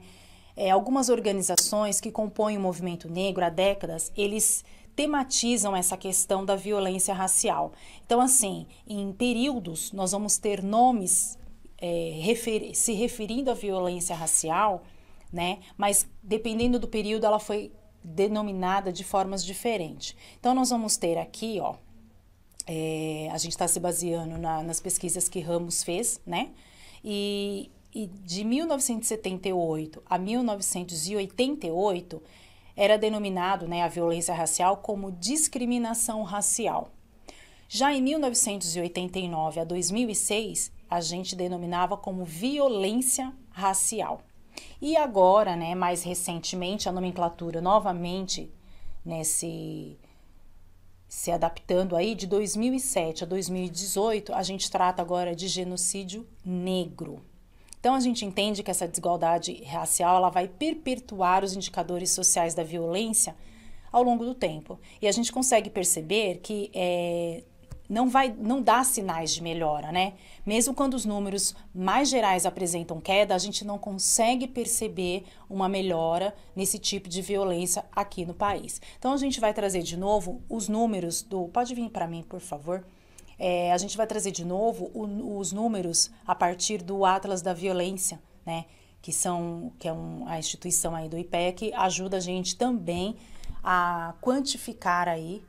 algumas organizações que compõem o movimento negro há décadas, eles tematizam essa questão da violência racial. Então, assim, em períodos, nós vamos ter nomes se referindo à violência racial, né, mas dependendo do período, ela foi denominada de formas diferentes. Então, nós vamos ter aqui, ó, a gente está se baseando nas pesquisas que Ramos fez, né? E de 1978 a 1988, era denominado, né, a violência racial como discriminação racial. Já em 1989 a 2006, a gente denominava como violência racial. E agora, né, mais recentemente, a nomenclatura novamente, né, se adaptando aí, de 2007 a 2018, a gente trata agora de genocídio negro. Então, a gente entende que essa desigualdade racial ela vai perpetuar os indicadores sociais da violência ao longo do tempo. E a gente consegue perceber que não dá sinais de melhora, né? Mesmo quando os números mais gerais apresentam queda, a gente não consegue perceber uma melhora nesse tipo de violência aqui no país. Então, a gente vai trazer de novo os números Pode vir para mim, por favor. A gente vai trazer de novo os números a partir do Atlas da Violência, né? Que é a instituição aí do IPEC, ajuda a gente também a quantificar aí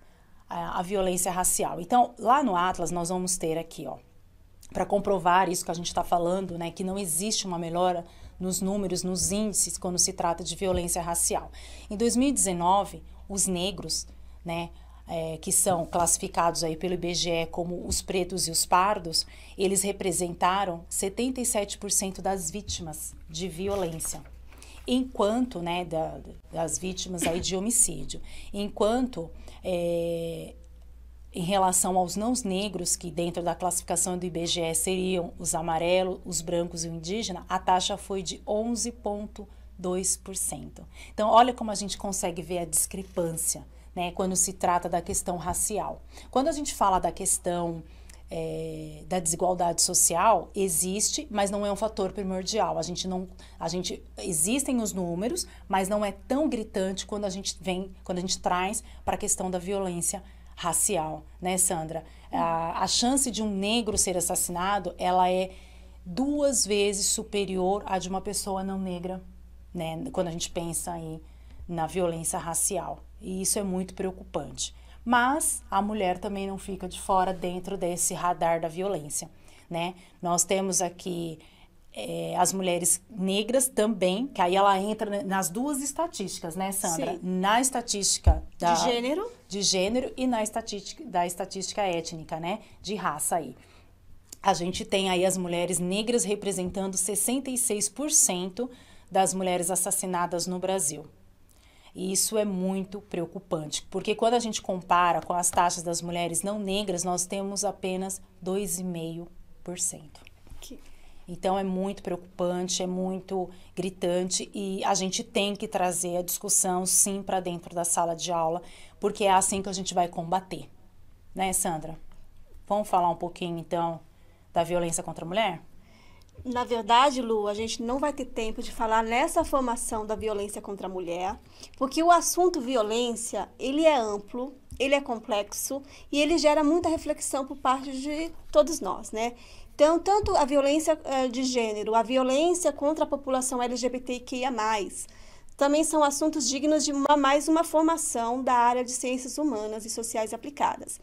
a violência racial. Então, lá no Atlas, nós vamos ter aqui, ó, para comprovar isso que a gente está falando, né, que não existe uma melhora nos números, nos índices, quando se trata de violência racial. Em 2019, os negros, né, que são classificados aí pelo IBGE como os pretos e os pardos, eles representaram 77% das vítimas de violência. Enquanto, né, das vítimas aí de homicídio. Enquanto, em relação aos não negros, que dentro da classificação do IBGE seriam os amarelos, os brancos e o indígena, a taxa foi de 11,2%. Então, olha como a gente consegue ver a discrepância, né, quando se trata da questão racial. Quando a gente fala da questão da desigualdade social, existe, mas não é um fator primordial. Existem os números, mas não é tão gritante quando a gente traz para a questão da violência racial, né, Sandra? A chance de um negro ser assassinado, ela é 2 vezes superior à de uma pessoa não negra, né, quando a gente pensa aí na violência racial. E isso é muito preocupante. Mas a mulher também não fica de fora dentro desse radar da violência, né? Nós temos aqui as mulheres negras também, que aí ela entra nas duas estatísticas, né, Sandra? Sim. Na estatística de gênero e na estatística étnica, né, de raça aí. A gente tem aí as mulheres negras representando 66% das mulheres assassinadas no Brasil. E isso é muito preocupante, porque quando a gente compara com as taxas das mulheres não negras, nós temos apenas 2,5%. Então, é muito preocupante, é muito gritante e a gente tem que trazer a discussão, sim, para dentro da sala de aula, porque é assim que a gente vai combater. Né, Sandra? Vamos falar um pouquinho, então, da violência contra a mulher? Na verdade, Lu, a gente não vai ter tempo de falar nessa formação da violência contra a mulher, porque o assunto violência, ele é amplo, ele é complexo e ele gera muita reflexão por parte de todos nós, né? Então, tanto a violência de gênero, a violência contra a população LGBTQIA+, também são assuntos dignos de mais uma formação da área de ciências humanas e sociais aplicadas.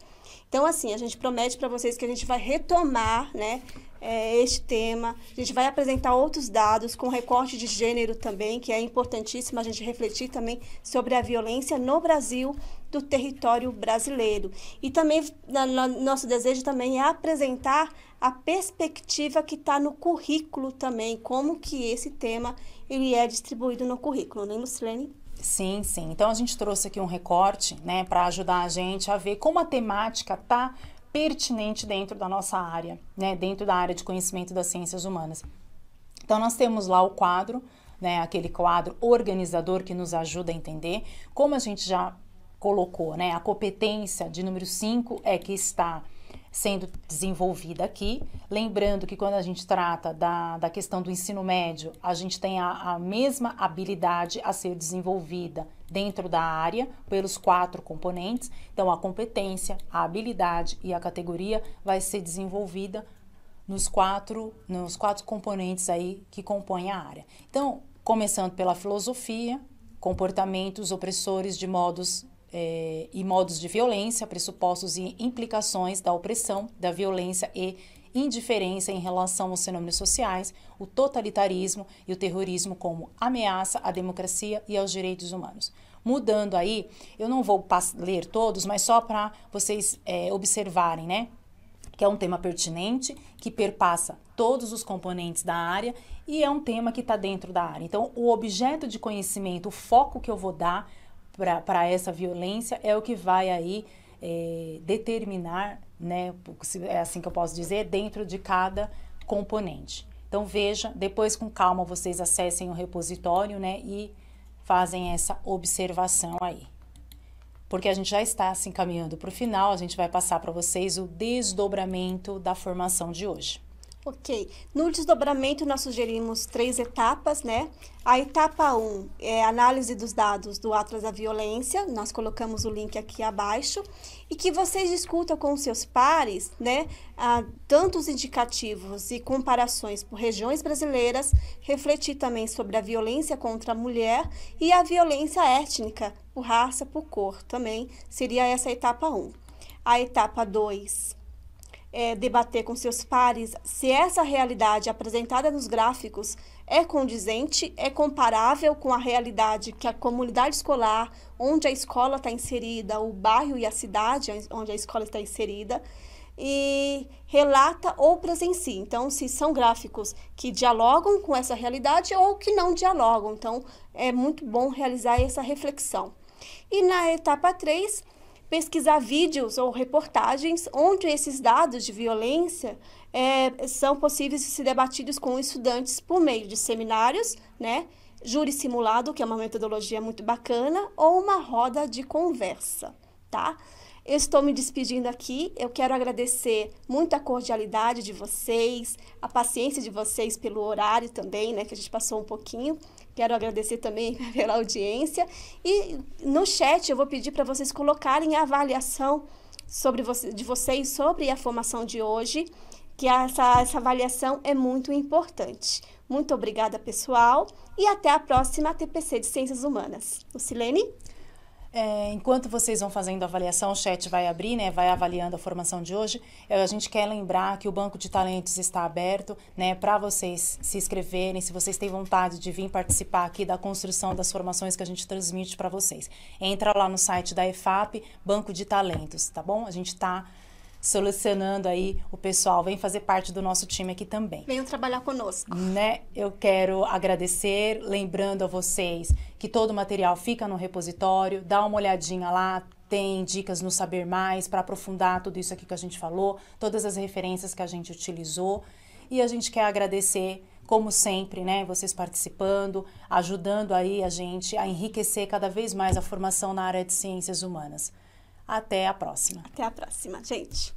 Então, assim, a gente promete para vocês que a gente vai retomar, né, este tema, a gente vai apresentar outros dados com recorte de gênero também, que é importantíssimo a gente refletir também sobre a violência no Brasil, do território brasileiro. E também, nosso desejo também é apresentar a perspectiva que está no currículo também, como que esse tema ele é distribuído no currículo, né, Lucilene? Sim, sim. Então, a gente trouxe aqui um recorte, né, para ajudar a gente a ver como a temática está pertinente dentro da nossa área, né, dentro da área de conhecimento das ciências humanas. Então, nós temos lá o quadro, né, aquele quadro organizador que nos ajuda a entender, como a gente já colocou, né, a competência de número 5 é que está sendo desenvolvida aqui. Lembrando que quando a gente trata da questão do ensino médio, a gente tem a mesma habilidade a ser desenvolvida dentro da área pelos 4 componentes. Então, a competência, a habilidade e a categoria vai ser desenvolvida nos quatro componentes aí que compõem a área. Então, começando pela filosofia, comportamentos opressores de modos e modos de violência, pressupostos e implicações da opressão, da violência e indiferença em relação aos fenômenos sociais, o totalitarismo e o terrorismo como ameaça à democracia e aos direitos humanos. Mudando aí, eu não vou ler todos, mas só para vocês observarem, né? Que é um tema pertinente, que perpassa todos os componentes da área e é um tema que está dentro da área. Então, o objeto de conhecimento, o foco que eu vou dar para essa violência é o que vai aí determinar, né, é assim que eu posso dizer, dentro de cada componente. Então, veja, depois com calma vocês acessem o repositório, né, e fazem essa observação aí. Porque a gente já está se encaminhando para o final, a gente vai passar para vocês o desdobramento da formação de hoje. Ok. No desdobramento, nós sugerimos 3 etapas, né? A etapa 1 é a análise dos dados do Atlas da Violência, nós colocamos o link aqui abaixo, e que vocês discutam com os seus pares, né? Tantos indicativos e comparações por regiões brasileiras, refletir também sobre a violência contra a mulher e a violência étnica, por raça, por cor, também seria essa a etapa 1. A etapa 2 debater com seus pares se essa realidade apresentada nos gráficos é condizente, é comparável com a realidade que a comunidade escolar, onde a escola está inserida, o bairro e a cidade onde a escola está inserida, e relata ou presencia. Então, se são gráficos que dialogam com essa realidade ou que não dialogam. Então, é muito bom realizar essa reflexão. E na etapa 3, pesquisar vídeos ou reportagens onde esses dados de violência são possíveis de ser debatidos com estudantes por meio de seminários, né? Júri simulado, que é uma metodologia muito bacana, ou uma roda de conversa, tá? Eu estou me despedindo aqui, eu quero agradecer muito a cordialidade de vocês, a paciência de vocês pelo horário também, né, que a gente passou um pouquinho. Quero agradecer também pela audiência. E no chat eu vou pedir para vocês colocarem a avaliação de vocês sobre a formação de hoje, que essa avaliação é muito importante. Muito obrigada, pessoal, e até a próxima TPC de Ciências Humanas. Lucilene? Enquanto vocês vão fazendo a avaliação, o chat vai abrir, né? Vai avaliando a formação de hoje. A gente quer lembrar que o Banco de Talentos está aberto, né? Para vocês se inscreverem, se vocês têm vontade de vir participar aqui da construção das formações que a gente transmite para vocês. Entra lá no site da EFAP, Banco de Talentos, tá bom? A gente está selecionando aí o pessoal, vem fazer parte do nosso time aqui também. Venham trabalhar conosco. Né? Eu quero agradecer, lembrando a vocês que todo o material fica no repositório, dá uma olhadinha lá, tem dicas no Saber Mais para aprofundar tudo isso aqui que a gente falou, todas as referências que a gente utilizou, e a gente quer agradecer, como sempre, né, vocês participando, ajudando aí a gente a enriquecer cada vez mais a formação na área de ciências humanas. Até a próxima. Até a próxima, gente.